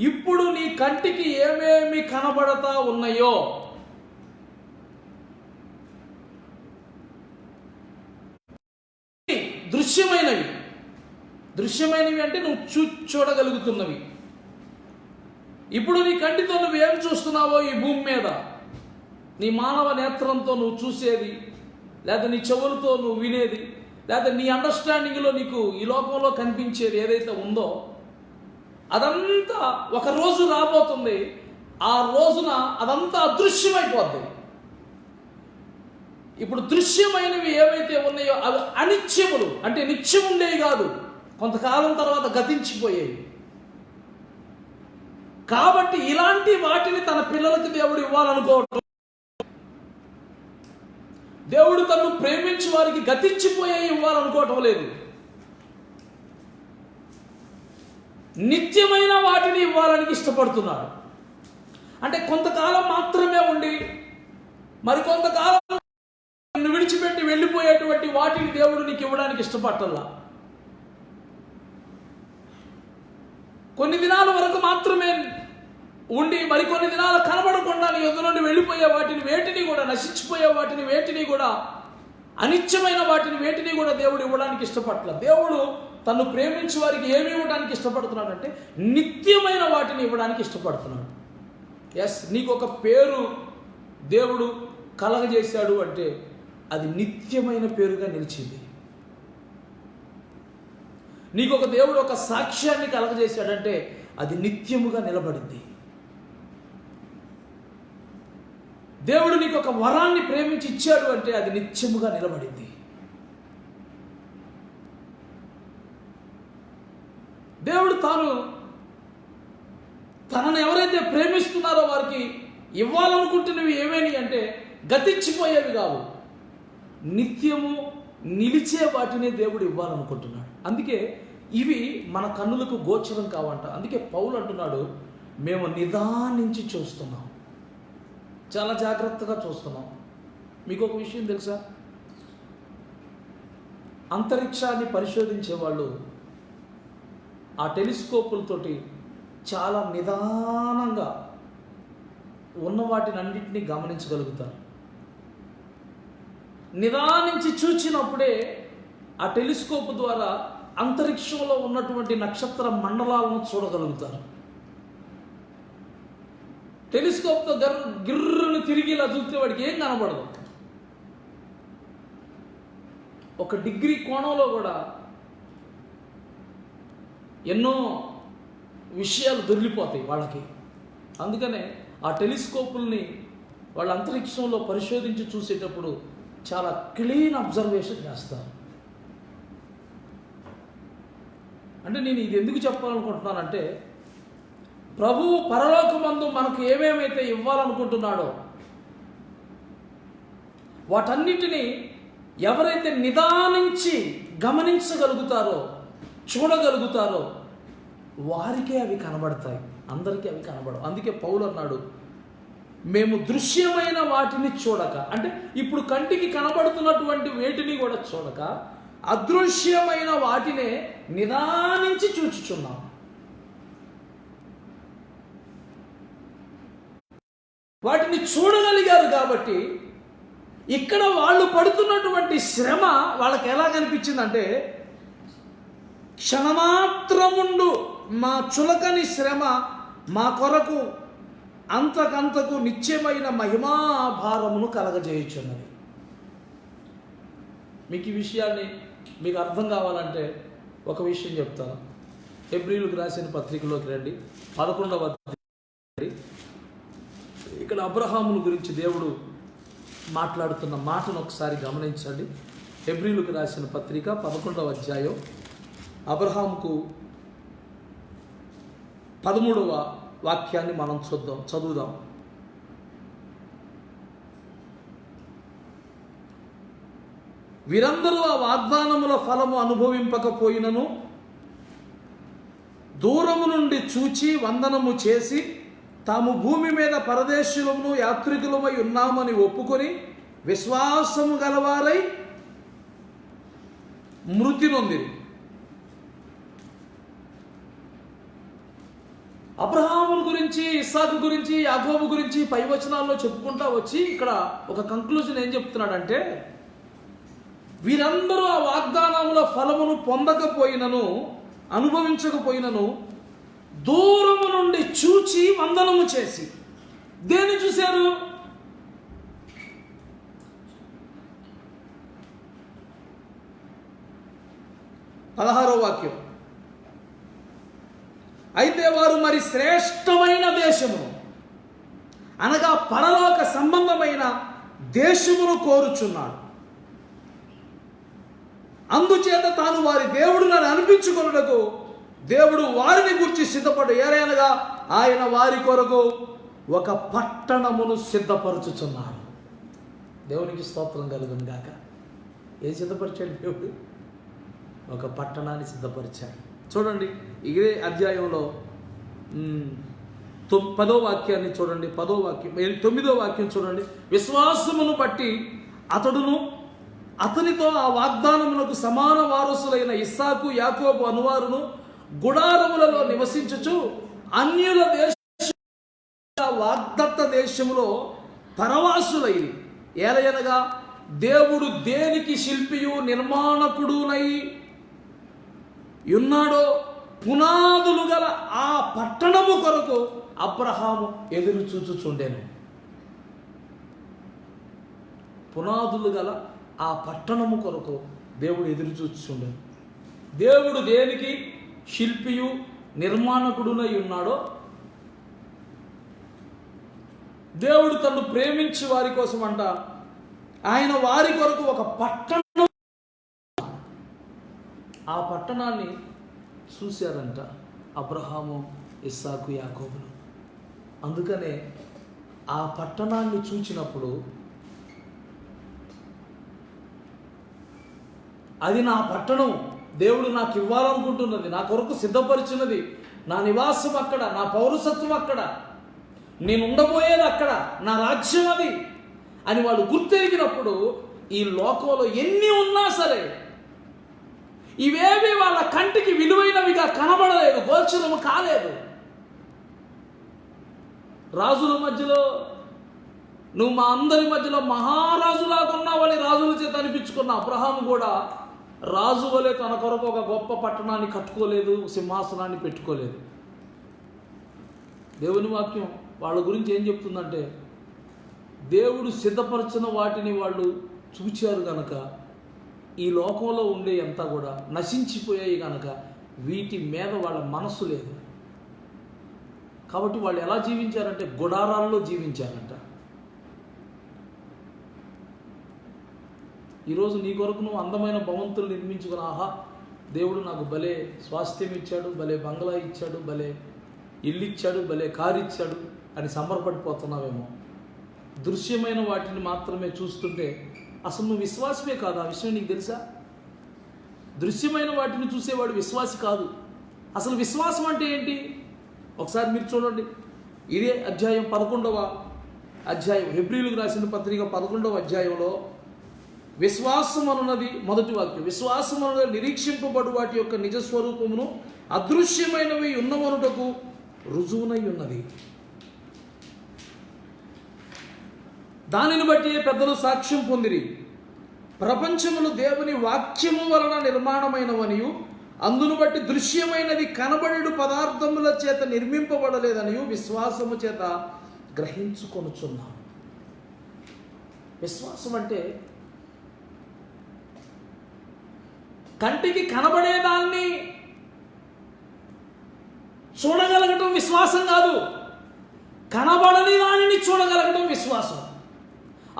ఇప్పుడు నీ కంటికి ఏమేమి కనబడతా ఉన్నాయో దృశ్యమైనవి. దృశ్యమైనవి అంటే నువ్వు చూడగలుగుతున్నవి. ఇప్పుడు నీ కంటితో నువ్వేం చూస్తున్నావో ఈ భూమి మీద, నీ మానవ నేత్రంతో నువ్వు చూసేది, లేదా నీ చెవులతో నువ్వు వినేది, లేదా నీ అండర్స్టాండింగ్లో నీకు ఈ లోకంలో కనిపించేది ఏదైతే ఉందో అదంతా ఒక రోజు రాబోతుంది. ఆ రోజున అదంతా అదృశ్యమైపోద్ది. ఇప్పుడు దృశ్యమైనవి ఏవైతే ఉన్నాయో అవి అనిత్యములు, అంటే నిత్యం ఉండేవి కాదు, కొంతకాలం తర్వాత గతించిపోయేవి. కాబట్టి ఇలాంటి వాటిని తన పిల్లలకు దేవుడు ఇవ్వాలనుకోవటం, దేవుడు తను ప్రేమించి వారికి గతించిపోయే ఇవ్వాలనుకోవటం లేదు. నిత్యమైన వాటిని ఇవ్వాలని ఇష్టపడుతున్నాడు. అంటే కొంతకాలం మాత్రమే ఉండి మరికొంతకాలం విడిచిపెట్టి వెళ్ళిపోయేటువంటి వాటిని దేవుడు నీకు ఇవ్వడానికి ఇష్టపడటల్లా. కొన్ని దినాల వరకు మాత్రమే ఉండి మరికొన్ని దినాలు కనబడకుండా నీ యొద్ద నుండి వెళ్ళిపోయే వాటిని వేటిని కూడా, నశించిపోయే వాటిని వేటిని కూడా, అనిత్యమైన వాటిని వేటిని కూడా దేవుడు ఇవ్వడానికి ఇష్టపడట్లేదు. దేవుడు తను ప్రేమించి వారికి ఏమి ఇవ్వడానికి ఇష్టపడుతున్నాడు అంటే నిత్యమైన వాటిని ఇవ్వడానికి ఇష్టపడుతున్నాడు. ఎస్, నీకు ఒక పేరు దేవుడు కలగజేశాడు అంటే అది నిత్యమైన పేరుగా నిలిచింది. నీకు ఒక దేవుడు ఒక సాక్ష్యాన్ని కలగజేశాడంటే అది నిత్యముగా నిలబడింది. దేవుడు నీకు ఒక వరాన్ని ప్రేమించి ఇచ్చాడు అంటే అది నిత్యముగా నిలబడింది. దేవుడు తనను ఎవరైతే ప్రేమిస్తున్నారో వారికి ఇవ్వాలనుకుంటున్నవి ఏమేమి అంటే గతించిపోయేవి కావు, నిత్యము నిలిచే వాటినే దేవుడు ఇవ్వాలనుకుంటున్నాడు. అందుకే ఇవి మన కన్నులకు గోచరం కావంట. అందుకే పౌలు అంటున్నాడు, మేము నిదానించి చూస్తున్నాం, చాలా జాగ్రత్తగా చూస్తున్నాం. మీకు ఒక విషయం తెలుసా, అంతరిక్షాన్ని పరిశోధించే వాళ్ళు ఆ టెలిస్కోపులతోటి చాలా నిదానంగా ఉన్న వాటిని అన్నింటినీ గమనించగలుగుతారు. నిదానించి చూచినప్పుడే ఆ టెలిస్కోప్ ద్వారా అంతరిక్షంలో ఉన్నటువంటి నక్షత్ర మండలాలను చూడగలుగుతారు. టెలిస్కోప్తో గిర్రును తిరిగి ఇలా చూస్తే వాడికి ఏం కనబడదు. 1 డిగ్రీ కోణంలో కూడా ఎన్నో విషయాలు దొరికిపోతాయి వాళ్ళకి. అందుకనే ఆ టెలిస్కోపుల్ని వాళ్ళ అంతరిక్షంలో పరిశోధించి చూసేటప్పుడు చాలా క్లీన్ అబ్జర్వేషన్ చేస్తారు. అంటే నేను ఇది ఎందుకు చెప్పాలనుకుంటున్నానంటే, ప్రభువు పరలోకమందు మనకు ఏమేమైతే ఇవ్వాలనుకుంటున్నాడో వాటన్నిటినీ ఎవరైతే నిదానించి గమనించగలుగుతారో, చూడగలుగుతారో వారికే అవి కనబడతాయి, అందరికీ అవి కనబడవు. అందుకే పౌలు అన్నాడు, మేము దృశ్యమైన వాటిని చూడక, అంటే ఇప్పుడు కంటికి కనబడుతున్నటువంటి వేటిని కూడా చూడక అదృశ్యమైన వాటినే నిదానించి చూచుచున్నాం. వాటిని చూడగలిగారు కాబట్టి ఇక్కడ వాళ్ళు పడుతున్నటువంటి శ్రమ వాళ్ళకి ఎలా కనిపించిందంటే, క్షణమాత్రముండు మా చులకని శ్రమ మా కొరకు అంతకంతకు నిత్యమైన మహిమాభారమును కలగజేయుచున్నది. మీకు ఈ విషయాన్ని మీకు అర్థం కావాలంటే ఒక విషయం చెప్తాను. హెబ్రీయులకు రాసిన పత్రికలోకి రండి, 11వ అధ్యాయం. ఇక్కడ అబ్రహామును గురించి దేవుడు మాట్లాడుతున్న మాటను ఒకసారి గమనించండి. హెబ్రీయులకు రాసిన పత్రిక 11వ అధ్యాయం, అబ్రహాముకు 13వ వాక్యాన్ని మనం చదువుదాం. వీరందరూ ఆ వాగ్దానముల ఫలము అనుభవింపకపోయినను దూరము నుండి చూచి వందనము చేసి తాము భూమి మీద పరదేశులమును యాత్రికులమై ఉన్నామని ఒప్పుకొని విశ్వాసము గలవారై మృతి నొందిరి. అబ్రహాము గురించి, ఇస్సాకు గురించి, యాకోబు గురించి పై వచనాల్లో చెప్పుకుంటా వచ్చి ఇక్కడ ఒక కంక్లూజన్ ఏం చెప్తున్నాడంటే, వీరందరూ ఆ వాగ్దానముల ఫలమును పొందకపోయినను, అనుభవించకపోయినను దూరము నుండి చూచి వందనము చేసి. దేన్ని చూశారు? పదహారవ వాక్యం, అయితే వారు మరి శ్రేష్టమైన దేశమును అనగా పరలోక సంబంధమైన దేశమును కోరుచున్నాడు. అందుచేత తాను వారి దేవుడు నన్ను అనిపించుకొనుటకు దేవుడు వారిని గురించి సిద్ధపడు ఏరైనగా ఆయన వారి కొరకు ఒక పట్టణమును సిద్ధపరచుచున్నాడు. దేవునికి స్తోత్రం కలుగును గాక. ఏం సిద్ధపరిచాడు దేవుడు? ఒక పట్టణాన్ని సిద్ధపరిచాడు. చూడండి, ఇదే అధ్యాయంలో 10వ వాక్యాన్ని చూడండి. 10వ వాక్యం, 9వ వాక్యం చూడండి. విశ్వాసమును బట్టి అతడును అతనితో ఆ వాగ్దానమునకు సమాన వారసులైన ఇస్సాకు, యాకోబు అనువారును గుడారములలో నివసించుచు అన్యుల దేశ వాగ్దత్త దేశములో పరవాసులై ఏలయనగా దేవుడు దేనికి శిల్పియు నిర్మాణకుడునై ఉన్నాడో పునాదులు గల ఆ పట్టణము కొరకు అబ్రహాము ఎదురు చూచుచుండెను. పునాదులు గల ఆ పట్టణము కొరకు దేవుడు ఎదురు చూచుచుండెను. దేవుడు దేనికి శిల్పియు నిర్మాణకుడునై ఉన్నాడో, దేవుడు తను ప్రేమించి వారి కోసం అంట ఆయన వారి కొరకు ఒక పట్టణం, ఆ పట్టణాన్ని చూశారంట అబ్రహాము, ఇస్సాకు, యాకోబులు. అందుకనే ఆ పట్టణాన్ని చూచినప్పుడు అది నా పట్టణం, దేవుడు నాకు ఇవ్వాలనుకుంటున్నది, నా కొరకు సిద్ధపరిచినది, నా నివాసం అక్కడ, నా పౌరసత్వం అక్కడ, నేను ఉండబోయేది అక్కడ, నా రాజ్యం అది అని వాళ్ళు గుర్తెరిగినప్పుడు ఈ లోకంలో ఎన్ని ఉన్నా సరే ఇవేవి వాళ్ళ కంటికి విలువైనవిగా కనబడలేదు, గోచరము కాలేదు. రాజుల మధ్యలో నువ్వు మా అందరి మధ్యలో మహారాజులాగా ఉన్నావని రాజుల చేత అనిపించుకున్న అబ్రహాము కూడా రాజు వలె తన కొరకు ఒక గొప్ప పట్టణాన్ని కట్టుకోలేదు, సింహాసనాన్ని పెట్టుకోలేదు. దేవుని వాక్యం వాళ్ళ గురించి ఏం చెప్తుందంటే, దేవుడు సిద్ధపరిచిన వాటిని వాళ్ళు చూచారు గనక ఈ లోకంలో ఉండే అంతా కూడా నశించిపోయాయి కనుక వీటి మీద వాళ్ళ మనస్సు లేదు. కాబట్టి వాళ్ళు ఎలా జీవించారంటే గుడారాల్లో జీవించారంట. ఈరోజు నీ కొరకు నువ్వు అందమైన భవంతులు నిర్మించుకుని, ఆహా దేవుడు నాకు భలే స్వాస్థ్యం ఇచ్చాడు, భలే బంగ్లా ఇచ్చాడు, భలే ఇల్లు ఇచ్చాడు, భలే కారు ఇచ్చాడు అని సంబరపడిపోతున్నావేమో. దృశ్యమైన వాటిని మాత్రమే చూస్తుంటే అసలు నువ్వు విశ్వాసమే కాదు. ఆ విషయం నీకు తెలుసా? దృశ్యమైన వాటిని చూసేవాడు విశ్వాసి కాదు. అసలు విశ్వాసం అంటే ఏంటి? ఒకసారి మీరు చూడండి, ఇదే అధ్యాయం 11వ అధ్యాయం, హెబ్రీయులకు రాసిన పత్రిక 11వ అధ్యాయంలో విశ్వాసం అనున్నది మొదటి వాక్యం. విశ్వాసం అనున్నది నిరీక్షింపబడు వాటి యొక్క నిజస్వరూపమును అదృశ్యమైనవి ఉన్నవనుటకు రుజువునై ఉన్నది. దానిని బట్టి పెద్దలు సాక్ష్యం పొందిరి, ప్రపంచములు దేవుని వాక్యము వలన నిర్మాణమైనవనియు అందును బట్టి దృశ్యమైనది కనబడేడు పదార్థముల చేత నిర్మింపబడలేదనియు విశ్వాసము చేత గ్రహించుకొనుచున్నాం. విశ్వాసం అంటే కంటికి కనబడేదాన్ని చూడగలగటం విశ్వాసం కాదు, కనబడని దానిని చూడగలగటం విశ్వాసం.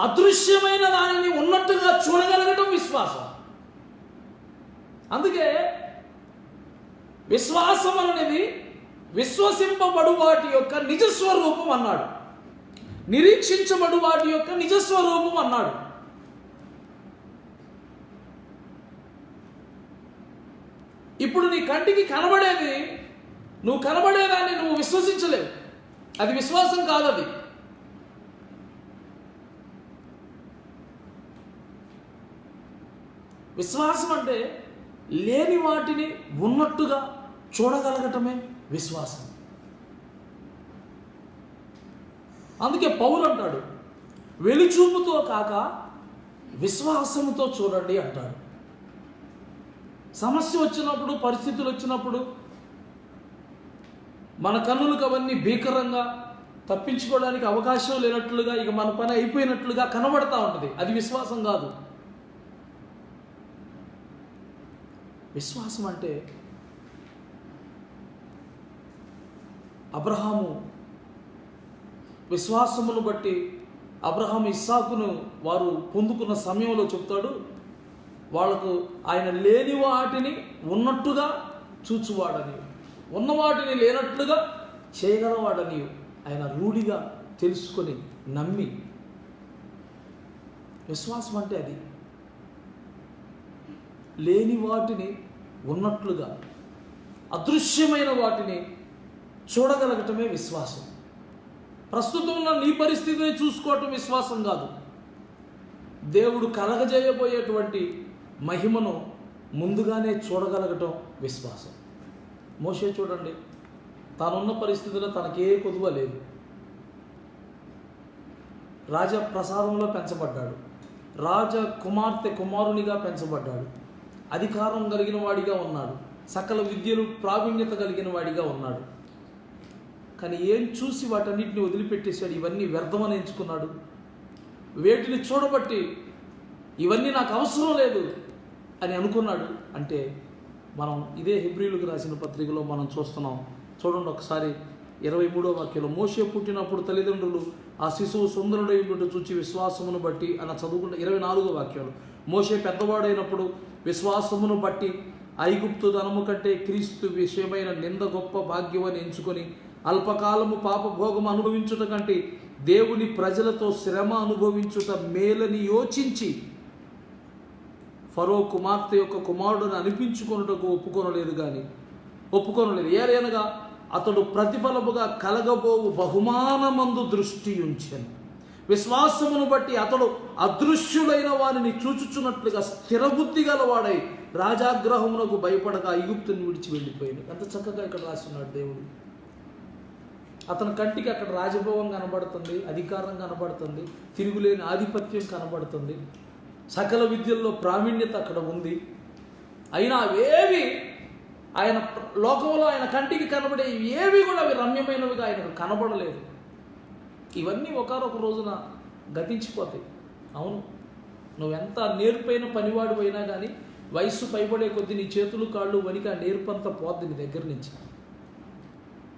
అదృశ్యమైన దానిని ఉన్నట్టుగా చూడగలగటం విశ్వాసం. అందుకే విశ్వాసం అనేది విశ్వసింపబడు వాటి యొక్క నిజస్వరూపం అన్నాడు, నిరీక్షించబడు వాటి యొక్క నిజస్వరూపం అన్నాడు. ఇప్పుడు నీ కంటికి కనబడేది, నువ్వు కనబడేదాన్ని నువ్వు విశ్వసించలేవు, అది విశ్వాసం కాదు. అది విశ్వాసం అంటే లేని వాటిని ఉన్నట్టుగా చూడగలగటమే విశ్వాసం. అందుకే పౌలు అంటాడు, వెలిచూపుతో కాక విశ్వాసముతో చూడండి అంటాడు. సమస్య వచ్చినప్పుడు, పరిస్థితులు వచ్చినప్పుడు మన కన్నులకు అవన్నీ భీకరంగా, తప్పించుకోవడానికి అవకాశం లేనట్లుగా, ఇక మన పని అయిపోయినట్లుగా కనబడతా ఉంటుంది. అది విశ్వాసం కాదు. విశ్వాసం అంటే అబ్రహాము విశ్వాసమును బట్టి అబ్రహాము ఇస్సాకును వారు పొందుకున్న సమయంలో చెప్తాడు, వాళ్లకు ఆయన లేని వాటిని ఉన్నట్టుగా చూచువాడని, ఉన్న వాటిని లేనట్లుగా చేయగలవాడని ఆయన రూఢిగా తెలుసుకొని నమ్మి. విశ్వాసం అంటే అది లేని వాటిని ఉన్నట్లుగా, అదృశ్యమైన వాటిని చూడగలగటమే విశ్వాసం. ప్రస్తుతం ఉన్న నీ పరిస్థితిని చూసుకోవటం విశ్వాసం కాదు, దేవుడు కలగజేయబోయేటువంటి మహిమను ముందుగానే చూడగలగటం విశ్వాసం. మోషే చూడండి, తానున్న పరిస్థితిలో తనకే కొదువ లేదు, రాజప్రసాదంలో పెంచబడ్డాడు, రాజకుమార్తె కుమారునిగా పెంచబడ్డాడు, అధికారం కలిగిన వాడిగా ఉన్నాడు, సకల విద్యలు ప్రావీణ్యత కలిగిన వాడిగా ఉన్నాడు. కానీ ఏం చూసి వాటన్నిటిని వదిలిపెట్టేశాడు, ఇవన్నీ వ్యర్థమని ఎంచుకున్నాడు. వేటిని చూడబట్టి ఇవన్నీ నాకు అవసరం లేదు అని అనుకున్నాడు. అంటే మనం ఇదే హెబ్రీలకు రాసిన పత్రికలో మనం చూస్తున్నాం. చూడండి ఒకసారి 23వ వాక్యంలో, మోషే పుట్టినప్పుడు తల్లిదండ్రులు ఆ శిశువు సుందరుడై ఉండుట చూచి విశ్వాసమును బట్టి అన్న చదువుకుంటే 24వ వాక్యంలో, మోషే పెద్దవాడైనప్పుడు విశ్వాసమును బట్టి ఐగుప్తు ధనము కంటే క్రీస్తు విషయమైన నింద గొప్ప భాగ్యమని ఎంచుకొని అల్పకాలము పాపభోగం అనుభవించుట కంటే దేవుని ప్రజలతో శ్రమ అనుభవించుట మేలని యోచించి ఫరో కుమార్తె యొక్క కుమారుడుని అనిపించుకొనుటకు ఒప్పుకొనలేదు. ఏలయనగా అతడు ప్రతిఫలముగా కలగబోవు బహుమానమందు దృష్టి ఉంచెను. విశ్వాసమును బట్టి అతడు అదృశ్యులైన వారిని చూచుచున్నట్లుగా స్థిరబుద్ధి గలవాడై రాజాగ్రహమునకు భయపడగా ఐగుప్తుని విడిచి వెళ్ళిపోయాడు. ఎంత చక్కగా ఇక్కడ రాస్తున్నాడు దేవుడు. అతని కంటికి అక్కడ రాజభవం కనబడుతుంది, అధికారం కనబడుతుంది, తిరుగులేని ఆధిపత్యం కనబడుతుంది, సకల విద్యల్లో ప్రావీణ్యత అక్కడ ఉంది. అయినా అవేవి ఆయన లోకంలో ఆయన కంటికి కనబడే ఏవి కూడా అవి రమ్యమైనవిగా ఆయనకు కనబడలేదు. ఇవన్నీ ఒకనొక రోజున గతించిపోతాయి. అవును, నువ్వెంత నేర్పైన పనివాడు అయినా కానీ వయస్సు పైబడే కొద్దీ నీ చేతులు కాళ్ళు వనికి ఆ నేర్పంతా పోద్ది నీ దగ్గర నుంచి.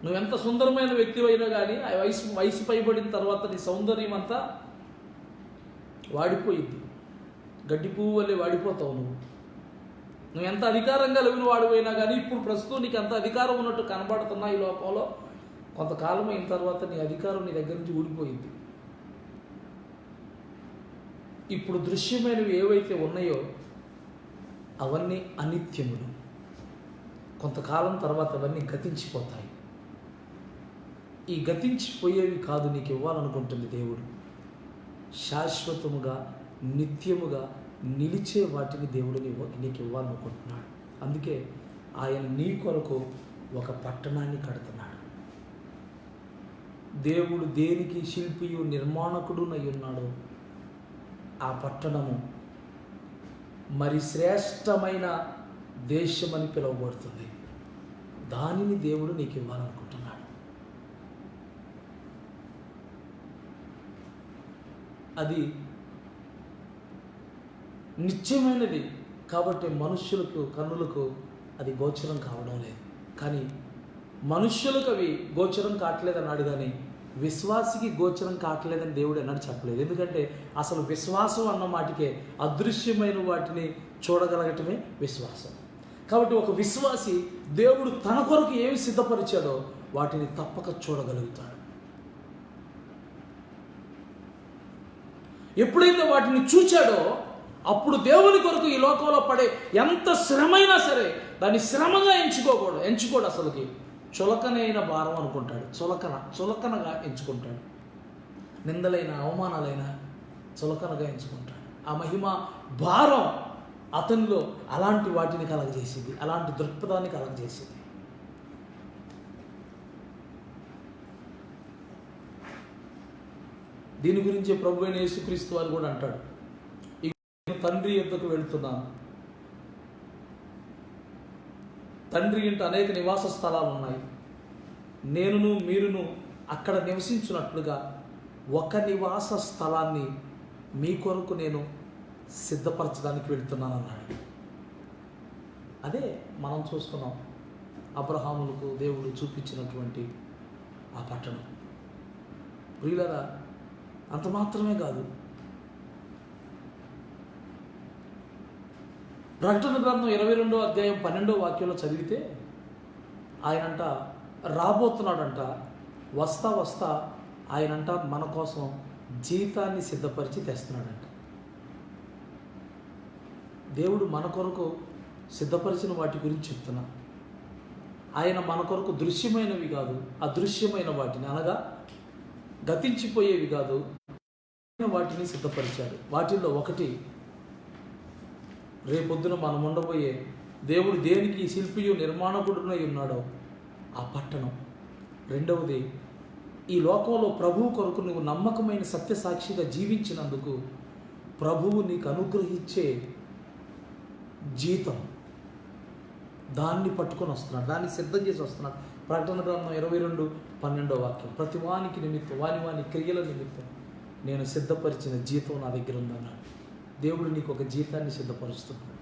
నువ్వెంత సుందరమైన వ్యక్తి అయినా కానీ ఆ వయసు పైబడిన తర్వాత నీ సౌందర్యం అంతా వాడిపోయింది. గడ్డి పువ్వు వల్లే వాడిపోతావు. నువ్వు ఎంత అధికారం కలిగిన వాడు అయినా కానీ ఇప్పుడు ప్రస్తుతం నీకు ఎంత అధికారం ఉన్నట్టు కనబడుతున్నా ఈ లోకంలో, కొంతకాలం అయిన తర్వాత నీ అధికారం నీ దగ్గర నుంచి ఊడిపోయింది. ఇప్పుడు దృశ్యమైనవి ఏవైతే ఉన్నాయో అవన్నీ అనిత్యములు. కొంతకాలం తర్వాత అవన్నీ గతించిపోతాయి. ఈ గతించిపోయేవి కాదు నీకు ఇవ్వాలనుకుంటుంది దేవుడు. శాశ్వతముగా నిత్యముగా నిలిచే వాటిని దేవుడు నీకు ఇవ్వాలనుకుంటున్నాడు. అందుకే ఆయన నీ కొరకు ఒక పట్టణాన్ని కడుతున్నాడు. దేవుడు దేనికి శిల్పియు నిర్మాణకుడునై ఉన్నాడో ఆ పట్టణము మరి శ్రేష్టమైన దేశమని పిలువబడుతుంది. దానిని దేవుడు నీకు ఇవ్వాలనుకుంటున్నాడు. అది నిత్యమైనది కాబట్టి మనుష్యులకు కన్నులకు అది గోచరం కావడం లేదు. కానీ మనుష్యులకు అవి గోచరం కావట్లేదన్నాడు, కానీ విశ్వాసికి గోచరం కావట్లేదని దేవుడు అన్నాడు చెప్పలేదు. ఎందుకంటే అసలు విశ్వాసం అన్న మాటికే అదృశ్యమైన వాటిని చూడగలగటమే విశ్వాసం. కాబట్టి ఒక విశ్వాసి దేవుడు తన కొరకు ఏమి సిద్ధపరిచాడో వాటిని తప్పక చూడగలుగుతాడు. ఎప్పుడైతే వాటిని చూచాడో అప్పుడు దేవుని కొరకు ఈ లోకంలో పడే ఎంత శ్రమైనా సరే దాన్ని శ్రమగా ఎంచుకోడు. అసలుకి చులకనైన భారం అనుకుంటాడు, చులకనగా ఎంచుకుంటాడు. నిందలైన అవమానాలైన చులకనగా ఎంచుకుంటాడు. ఆ మహిమ భారం అతనిలో అలాంటి వాటిని కలగజేసింది, అలాంటి దృక్పథాన్ని కలగజేసింది. దీని గురించి ప్రభువైన యేసుక్రీస్తు వారు కూడా అంటాడు, తండ్రి యొద్దకు వెళ్తున్నాను, తండ్రి ఇంట అనేక నివాస స్థలాలు ఉన్నాయి, నేనును మీరును అక్కడ నివసించినట్లుగా ఒక నివాస స్థలాన్ని మీ కొరకు నేను సిద్ధపరచడానికి వెళ్తున్నాను అన్నాడు. అదే మనం చూస్తున్నాం. అబ్రహాములకు దేవుడు చూపించినటువంటి ఆ పట్టణం. ప్రియులారా, అంత మాత్రమే కాదు, ప్రకటన గ్రంథం 22వ అధ్యాయం 12వ వాక్యంలో చదివితే ఆయనంట రాబోతున్నాడంట. వస్తా ఆయనంట మన కోసం జీతాన్ని సిద్ధపరిచి తెస్తున్నాడంట. దేవుడు మన కొరకు సిద్ధపరిచిన వాటి గురించి చెప్తున్నా. ఆయన మన కొరకు దృశ్యమైనవి కాదు, అదృశ్యమైన వాటిని, అనగా గతించిపోయేవి కాదు, వాటిని సిద్ధపరిచాడు. వాటిల్లో ఒకటి రేపొద్దున మనం ఉండబోయే దేవుడు దేనికి శిల్పియు నిర్మాణకుడునై ఉన్నాడో ఆ పట్టణం. రెండవది, ఈ లోకంలో ప్రభువు కొరకు నువ్వు నమ్మకమైన సత్యసాక్షిగా జీవించినందుకు ప్రభువు నీకు అనుగ్రహించే జీతం, దాన్ని పట్టుకొని వస్తున్నాడు, దాన్ని సిద్ధం చేసి వస్తున్నాడు. ప్రకటన గ్రంథం 22:12 వాక్యం, ప్రతి వానికి నిమిత్తం వాని క్రియల నిమిత్తం నేను సిద్ధపరిచిన జీతం నా దగ్గర ఉందన్నాడు. దేవుడు నీకు ఒక జీతాన్ని సిద్ధపరుస్తున్నాడు.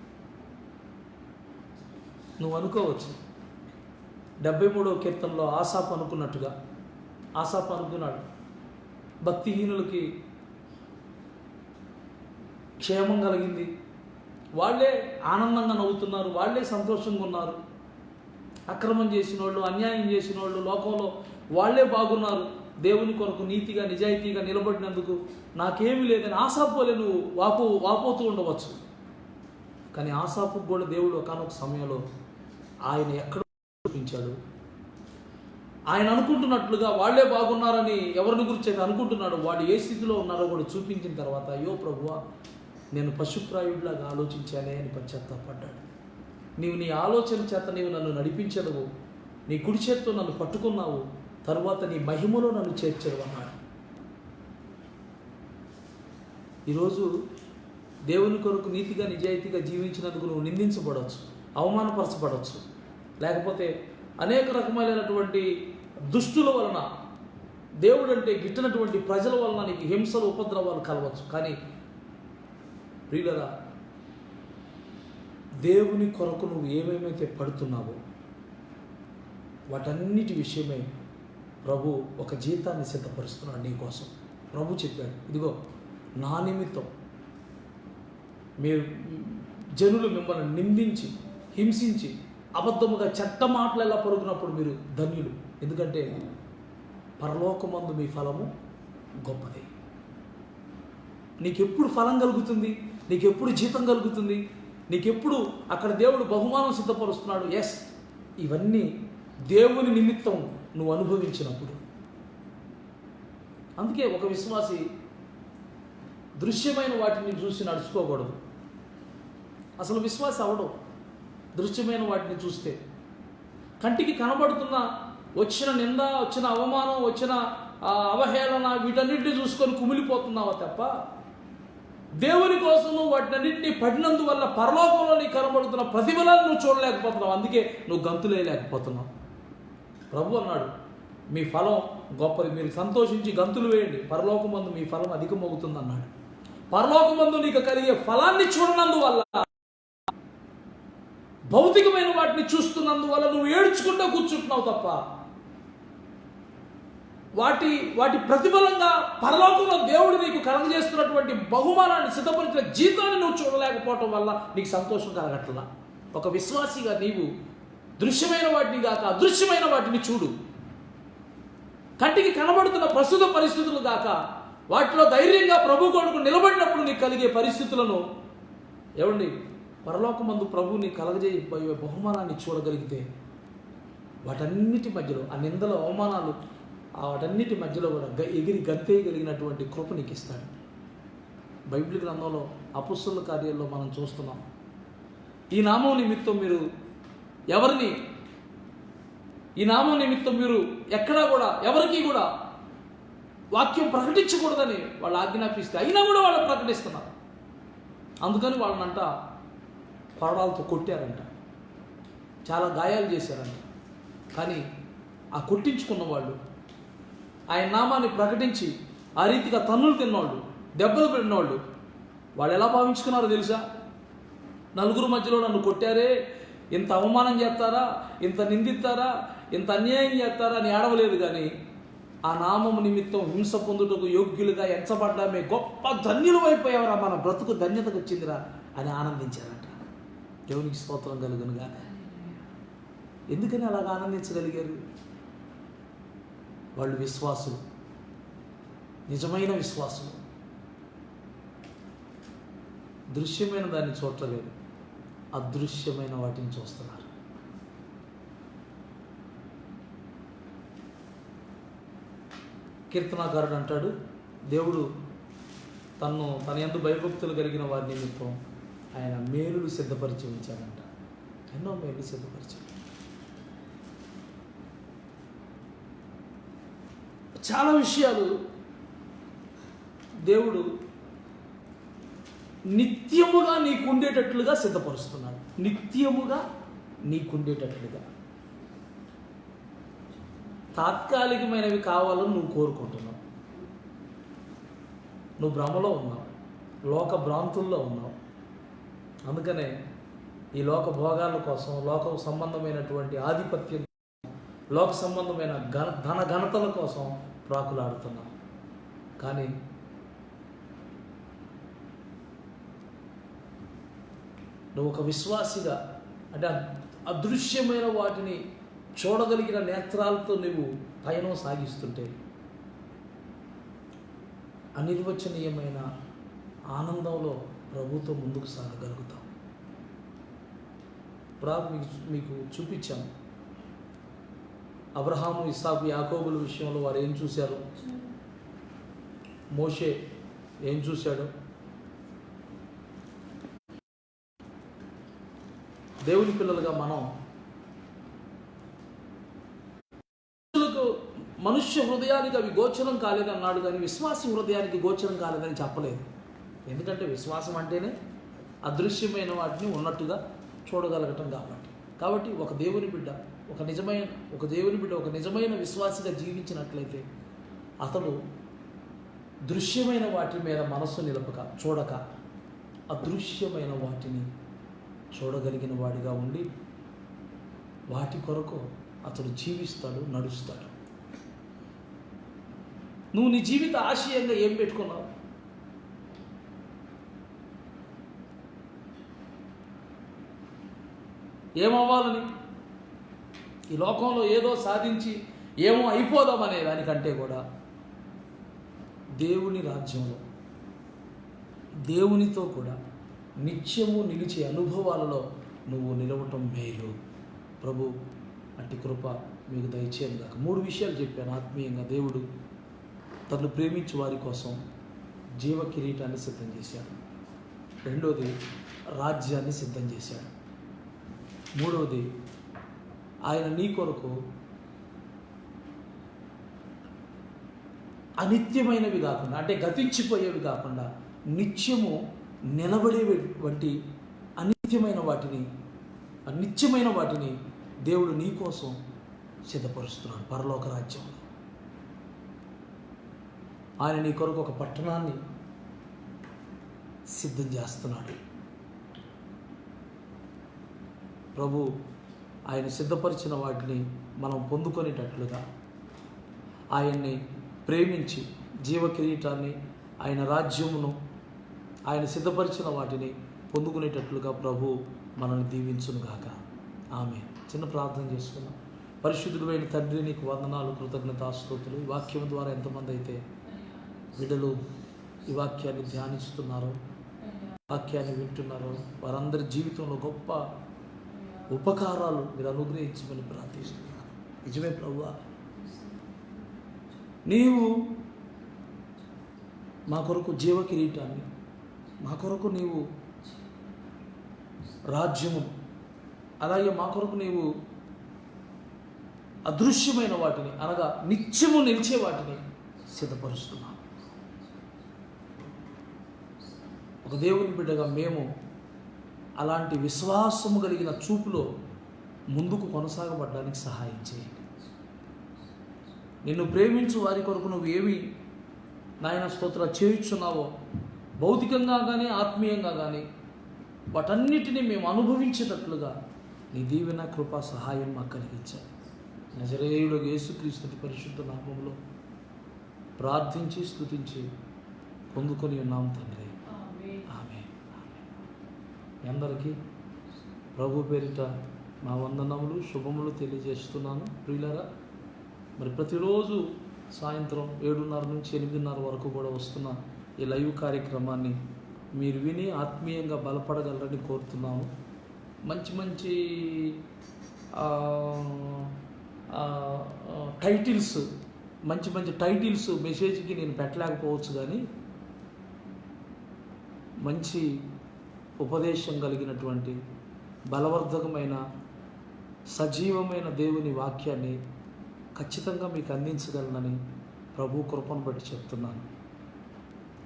నువ్వు అనుకోవచ్చు 73వ కీర్తనలో ఆసాపు అనుకున్నట్టుగా. ఆసాపు అనుకున్నాడు, భక్తిహీనులకి క్షేమం కలిగింది, వాళ్ళే ఆనందంగా నవ్వుతున్నారు, వాళ్ళే సంతోషంగా ఉన్నారు, అక్రమం చేసిన వాళ్ళు, అన్యాయం చేసిన వాళ్ళు లోకంలో వాళ్ళే బాగున్నారు, దేవుని కొరకు నీతిగా నిజాయితీగా నిలబడినందుకు నాకేమీ లేదని ఆసాపోలే నువ్వు వాపోతూ ఉండవచ్చు. కానీ ఆసాపు కూడా దేవుడు ఒకానొక సమయంలో ఆయన ఎక్కడ చూపించాడు. ఆయన అనుకుంటున్నట్లుగా వాళ్ళే బాగున్నారని ఎవరిని గురించి అయితే అనుకుంటున్నాడు, వాళ్ళు ఏ స్థితిలో ఉన్నారో కూడా చూపించిన తర్వాత, అయ్యో ప్రభువా, నేను పశుప్రాయుడిలాగా ఆలోచించానే అని పశ్చాత్తాపడ్డాడు. నీవు నీ ఆలోచన చేత నీవు నన్ను నడిపించడవు, నీ కుడి చేత్తో నన్ను పట్టుకున్నావు, తరువాత నీ మహిమలో నన్ను చేర్చడు అన్నాడు. ఈరోజు దేవుని కొరకు నీతిగా నిజాయితీగా జీవించినందుకు నువ్వు నిందించబడవచ్చు, అవమానపరచబడవచ్చు, లేకపోతే అనేక రకమైనటువంటి దుష్టుల వలన, దేవుడు అంటే గిట్టినటువంటి ప్రజల వలన నీకు హింసలు ఉపద్రవాలు కలవచ్చు. కానీ ప్రియులరా, దేవుని కొరకు నువ్వు ఏమేమైతే పడుతున్నావో వాటన్నిటి విషయమై ప్రభు ఒక జీతాన్ని సిద్ధపరుస్తున్నాడు నీ కోసం. ప్రభు చెప్పాడు, ఇదిగో నా నిమిత్తం మీరు జనులు మిమ్మల్ని నిందించి హింసించి అబద్ధముగా చెడ్డ మాటలు ఎలా పలుకున్నప్పుడు మీరు ధన్యులు, ఎందుకంటే పరలోకమందు మీ ఫలము గొప్పది. నీకెప్పుడు ఫలం కలుగుతుంది, నీకెప్పుడు జీతం కలుగుతుంది, నీకెప్పుడు అక్కడ దేవుడు బహుమానం సిద్ధపరుస్తున్నాడు. ఎస్, ఇవన్నీ దేవుని నిమిత్తం నువ్వు అనుభవించినప్పుడు. అందుకే ఒక విశ్వాసి దృశ్యమైన వాటిని చూసి నడుచుకోకూడదు. అసలు విశ్వాసి అవడం దృశ్యమైన వాటిని చూస్తే, కంటికి కనబడుతున్న వచ్చిన నింద, వచ్చిన అవమానం, వచ్చిన అవహేళన, వీటన్నిటిని చూసుకొని కుమిలిపోతున్నావా తప్ప దేవుని కోసం నువ్వు వాటినన్నింటినీ పడినందువల్ల పరలోకంలో నీకు కనబడుతున్న ప్రతిఫలాన్ని నువ్వు చూడలేకపోతున్నావు. అందుకే నువ్వు గంతులేయలేకపోతున్నావు. ప్రభు అన్నాడు, మీ ఫలం గొప్పది, మీరు సంతోషించి గంతులు వేయండి, పరలోకమందు మీ ఫలం అధికమవుతుంది అన్నాడు. పరలోకమందు నీకు కలిగే ఫలాన్ని చూడనందువల్ల, భౌతికమైన వాటిని చూస్తున్నందువల్ల నువ్వు ఏడ్చుకుంటూ కూర్చుంటున్నావు తప్ప వాటి ప్రతిఫలంగా పరలోకంలో దేవుడు నీకు కలగజేస్తున్నటువంటి బహుమానాన్ని, సిద్ధపరిచిన జీతాన్ని నువ్వు చూడలేకపోవటం వల్ల నీకు సంతోషం కలగట్లా. ఒక విశ్వాసిగా నీవు దృశ్యమైన వాటిని కాక అదృశ్యమైన వాటిని చూడు. కంటికి కనబడుతున్న ప్రస్తుత పరిస్థితులు కాక వాటిలో ధైర్యంగా ప్రభు కొరకు నిలబడినప్పుడు నీకు కలిగే పరిస్థితులను ఏమండి, పరలోకమందు ప్రభు నీకు కలగజేయబోయే బహుమానాన్ని చూడగలిగితే వాటన్నిటి మధ్యలో, ఆ నిందలు అవమానాలు వాటన్నిటి మధ్యలో కూడా ఎగిరి గంతేయగలిగినటువంటి కృప నీకు ఇస్తాడు. బైబిల్ గ్రంథంలో అపొస్తలుల కార్యాల్లో మనం చూస్తున్నాం, ఈ నామం నిమిత్తం మీరు ఎవరిని, ఈ నామం నిమిత్తం మీరు ఎక్కడా కూడా ఎవరికి కూడా వాక్యం ప్రకటించకూడదని వాళ్ళు ఆజ్ఞాపిస్తే అయినా కూడా వాళ్ళు ప్రకటిస్తున్నారు. అందుకని వాళ్ళనంట కొరడాలతో కొట్టారంట, చాలా గాయాలు చేశారంట. కానీ ఆ కొట్టించుకున్న వాళ్ళు, ఆయన నామాన్ని ప్రకటించి ఆ రీతిగా తన్నులు తిన్నవాళ్ళు, దెబ్బలు పెట్టినవాళ్ళు, వాళ్ళు ఎలా భావించుకున్నారో తెలుసా? నలుగురు మధ్యలో నన్ను కొట్టారే, ఇంత అవమానం చేస్తారా, ఇంత నిందిస్తారా, ఇంత అన్యాయం చేస్తారా అని ఏడవలేదు. కానీ ఆ నామము నిమిత్తం హింస పొందుటకు యోగ్యులుగా ఎంచబడ్డామే, గొప్ప ధన్యులు అయిపోయావరా, మన బ్రతుకు ధన్యతకు వచ్చిందిరా అని ఆనందించారంట. దేవునికి స్తోత్రం కలుగునుగా. ఎందుకని అలాగ ఆనందించగలిగారు? వాళ్ళు విశ్వాసులు, నిజమైన విశ్వాసులు. దృశ్యమైన దాన్ని చూడలేదు, అదృశ్యమైన వాటిని చూస్తున్నారు. కీర్తనాకారుడు అంటాడు, దేవుడు తన యందు భయభక్తులు కలిగిన వారి నిమిత్తం ఆయన మేలులు సిద్ధపరిచి ఉంచాడంట. ఎన్నో మేలు సిద్ధపరిచాడు. చాలా విషయాలు దేవుడు నిత్యముగా నీకుండేటట్లుగా సిద్ధపరుస్తున్నాడు. నిత్యముగా నీకుండేటట్లుగా. తాత్కాలికమైనవి కావాలని నువ్వు కోరుకుంటున్నావు, నువ్వు భ్రమలో ఉన్నావు, లోక భ్రాంతుల్లో ఉన్నావు. అందుకనే ఈ లోక భోగాల కోసం, లోక సంబంధమైనటువంటి ఆధిపత్యం, లోక సంబంధమైన ధన ఘనతల కోసం ప్రాకులాడుతున్నాం. కానీ నువ్వు ఒక విశ్వాసిగా, అంటే అదృశ్యమైన వాటిని చూడగలిగిన నేత్రాలతో నువ్వు పయనం సాగిస్తుంటే అనిర్వచనీయమైన ఆనందంలో ప్రభుతో ముందుకు సాగగలుగుతాం. మీకు చూపించాను. అబ్రహాము, ఇస్సాకు, యాకోబుల విషయంలో వారు ఏం చూశారు, మోషే ఏం చూశాడు, దేవుని పిల్లలుగా మనం మనుష్య హృదయానికి అవి గోచరం కాలేదన్నాడు, కానీ విశ్వాసి హృదయానికి గోచరం కాలేదని చెప్పలేదు. ఎందుకంటే విశ్వాసం అంటేనే అదృశ్యమైన వాటిని ఉన్నట్టుగా చూడగలగటం కాబట్టి ఒక దేవుని బిడ్డ ఒక నిజమైన విశ్వాసిగా జీవించినట్లయితే అతడు దృశ్యమైన వాటి మీద మనస్సు చూడక అదృశ్యమైన వాటిని చూడగలిగిన వాడిగా ఉండి వాటి కొరకు అతడు జీవిస్తాడు, నడుస్తాడు. నువ్వు నీ జీవిత ఆశయంగా ఏం పెట్టుకున్నావు? ఏమవ్వాలని? ఈ లోకంలో ఏదో సాధించి ఏమో అయిపోదామనే దానికంటే కూడా దేవుని రాజ్యంలో దేవునితో కూడా నిత్యము నిలిచే అనుభవాలలో నువ్వు నిలవటం మేలు. ప్రభు అట్టి కృప మీకు దయచేయను గాక. 3 విషయాలు చెప్పాను ఆత్మీయంగా. దేవుడు తను ప్రేమించే వారి కోసం జీవ కిరీటాన్ని సిద్ధం చేశాడు. 2వది రాజ్యాన్ని సిద్ధం చేశాడు. 3వది ఆయన నీ కొరకు అనిత్యమైనవి కాకుండా, అంటే గతించిపోయేవి కాకుండా నిత్యము నిలబడే వంటి నిత్యమైన వాటిని దేవుడు నీ కోసం సిద్ధపరుస్తున్నాడు. పరలోక రాజ్యంలో ఆయన నీ కొరకు ఒక పట్టణాన్ని సిద్ధం చేస్తున్నాడు. ప్రభు ఆయన సిద్ధపరిచిన వాటిని మనం పొందుకునేటట్లుగా, ఆయన్ని ప్రేమించి జీవ కిరీటాన్ని, ఆయన రాజ్యమును, ఆయన సిద్ధపరిచిన వాటిని పొందుకునేటట్లుగా ప్రభు మనల్ని దీవించునుగాక. ఆమె చిన్న ప్రార్థన చేసుకున్నాం. పరిశుద్ధుడైన తండ్రి, నీకు వందనాలు, కృతజ్ఞతాస్తుతులు. ఈ వాక్యం ద్వారా ఎంతమంది అయితే బిడ్డలు ఈ వాక్యాన్ని ధ్యానిస్తున్నారో, వాక్యాన్ని వింటున్నారో, వారందరి జీవితంలో గొప్ప ఉపకారాలు మీరు అనుగ్రహించమని ప్రార్థిస్తున్నాను. నిజమే ప్రభువా, నీవు మా కొరకు జీవ కిరీటాన్ని, మా కొరకు నీవు రాజ్యము, అలాగే మా కొరకు నీవు అదృశ్యమైన వాటిని, అనగా నిత్యము నిలిచే వాటిని సిద్ధపరుస్తున్నావు. ఒక దేవుని బిడ్డగా మేము అలాంటి విశ్వాసము కలిగిన చూపులో ముందుకు కొనసాగబడడానికి సహాయం చేయండి. నిన్ను ప్రేమించు వారి కొరకు నువ్వు ఏవి నాయన స్తోత్ర చేయుచున్నావో, భౌతికంగా కానీ ఆత్మీయంగా కానీ వాటన్నిటినీ మేము అనుభవించేటట్లుగా నీ దీవెన కృపా సహాయం మాకు కలిగించాలి. నజరేయుడు యేసుక్రీస్తు పరిశుద్ధ నామములో ప్రార్థించి స్తుతించి పొందుకొని ఉన్నాం తండ్రి. ఆమేన్. అందరికీ ప్రభు పేరిట మా వందనములు, శుభములు తెలియజేస్తున్నాను. ప్రియులారా, మరి ప్రతిరోజు సాయంత్రం 7:30 నుంచి 8:30 వరకు కూడా వస్తున్న ఈ లైవ్ కార్యక్రమాన్ని మీరు విని ఆత్మీయంగా బలపడగలరని కోరుతున్నాము. మంచి మంచి టైటిల్స్ మెసేజ్కి నేను పెట్టలేకపోవచ్చు, కానీ మంచి ఉపదేశం కలిగినటువంటి బలవర్ధకమైన సజీవమైన దేవుని వాక్యాన్ని ఖచ్చితంగా మీకు అందించగలనని ప్రభు కృపను బట్టి చెప్తున్నాను.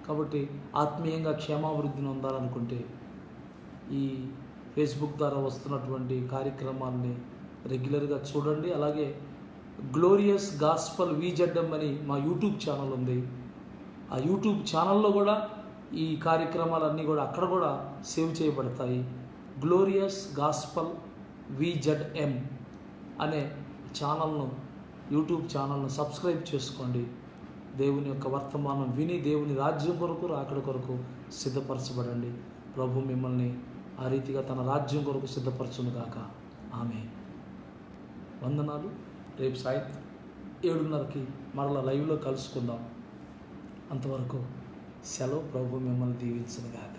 కాబట్టి ఆత్మీయంగా క్షేమాభివృద్ధిని పొందాలనుకుంటే ఈ ఫేస్బుక్ ద్వారా వస్తున్నటువంటి కార్యక్రమాల్ని రెగ్యులర్గా చూడండి. అలాగే గ్లోరియస్ గాస్పల్ VZM అని మా యూట్యూబ్ ఛానల్ ఉంది. ఆ యూట్యూబ్ ఛానల్లో కూడా ఈ కార్యక్రమాలన్నీ కూడా అక్కడ కూడా సేవ్ చేయబడతాయి. గ్లోరియస్ గాస్పల్ VZM అనే ఛానల్ను, యూట్యూబ్ ఛానల్ను సబ్స్క్రైబ్ చేసుకోండి. దేవుని యొక్క వర్తమానం విని దేవుని రాజ్యం కొరకు, రాకడ కొరకు సిద్ధపరచబడండి. ప్రభు మిమ్మల్ని ఆ రీతిగా తన రాజ్యం కొరకు సిద్ధపరచును గాక. ఆమె వందనాలు. రేపు సాయంత్రం 7:30కి మరలా లైవ్లో కలుసుకుందాం. అంతవరకు సెలవు. ప్రభు మిమ్మల్ని దీవించును గాక.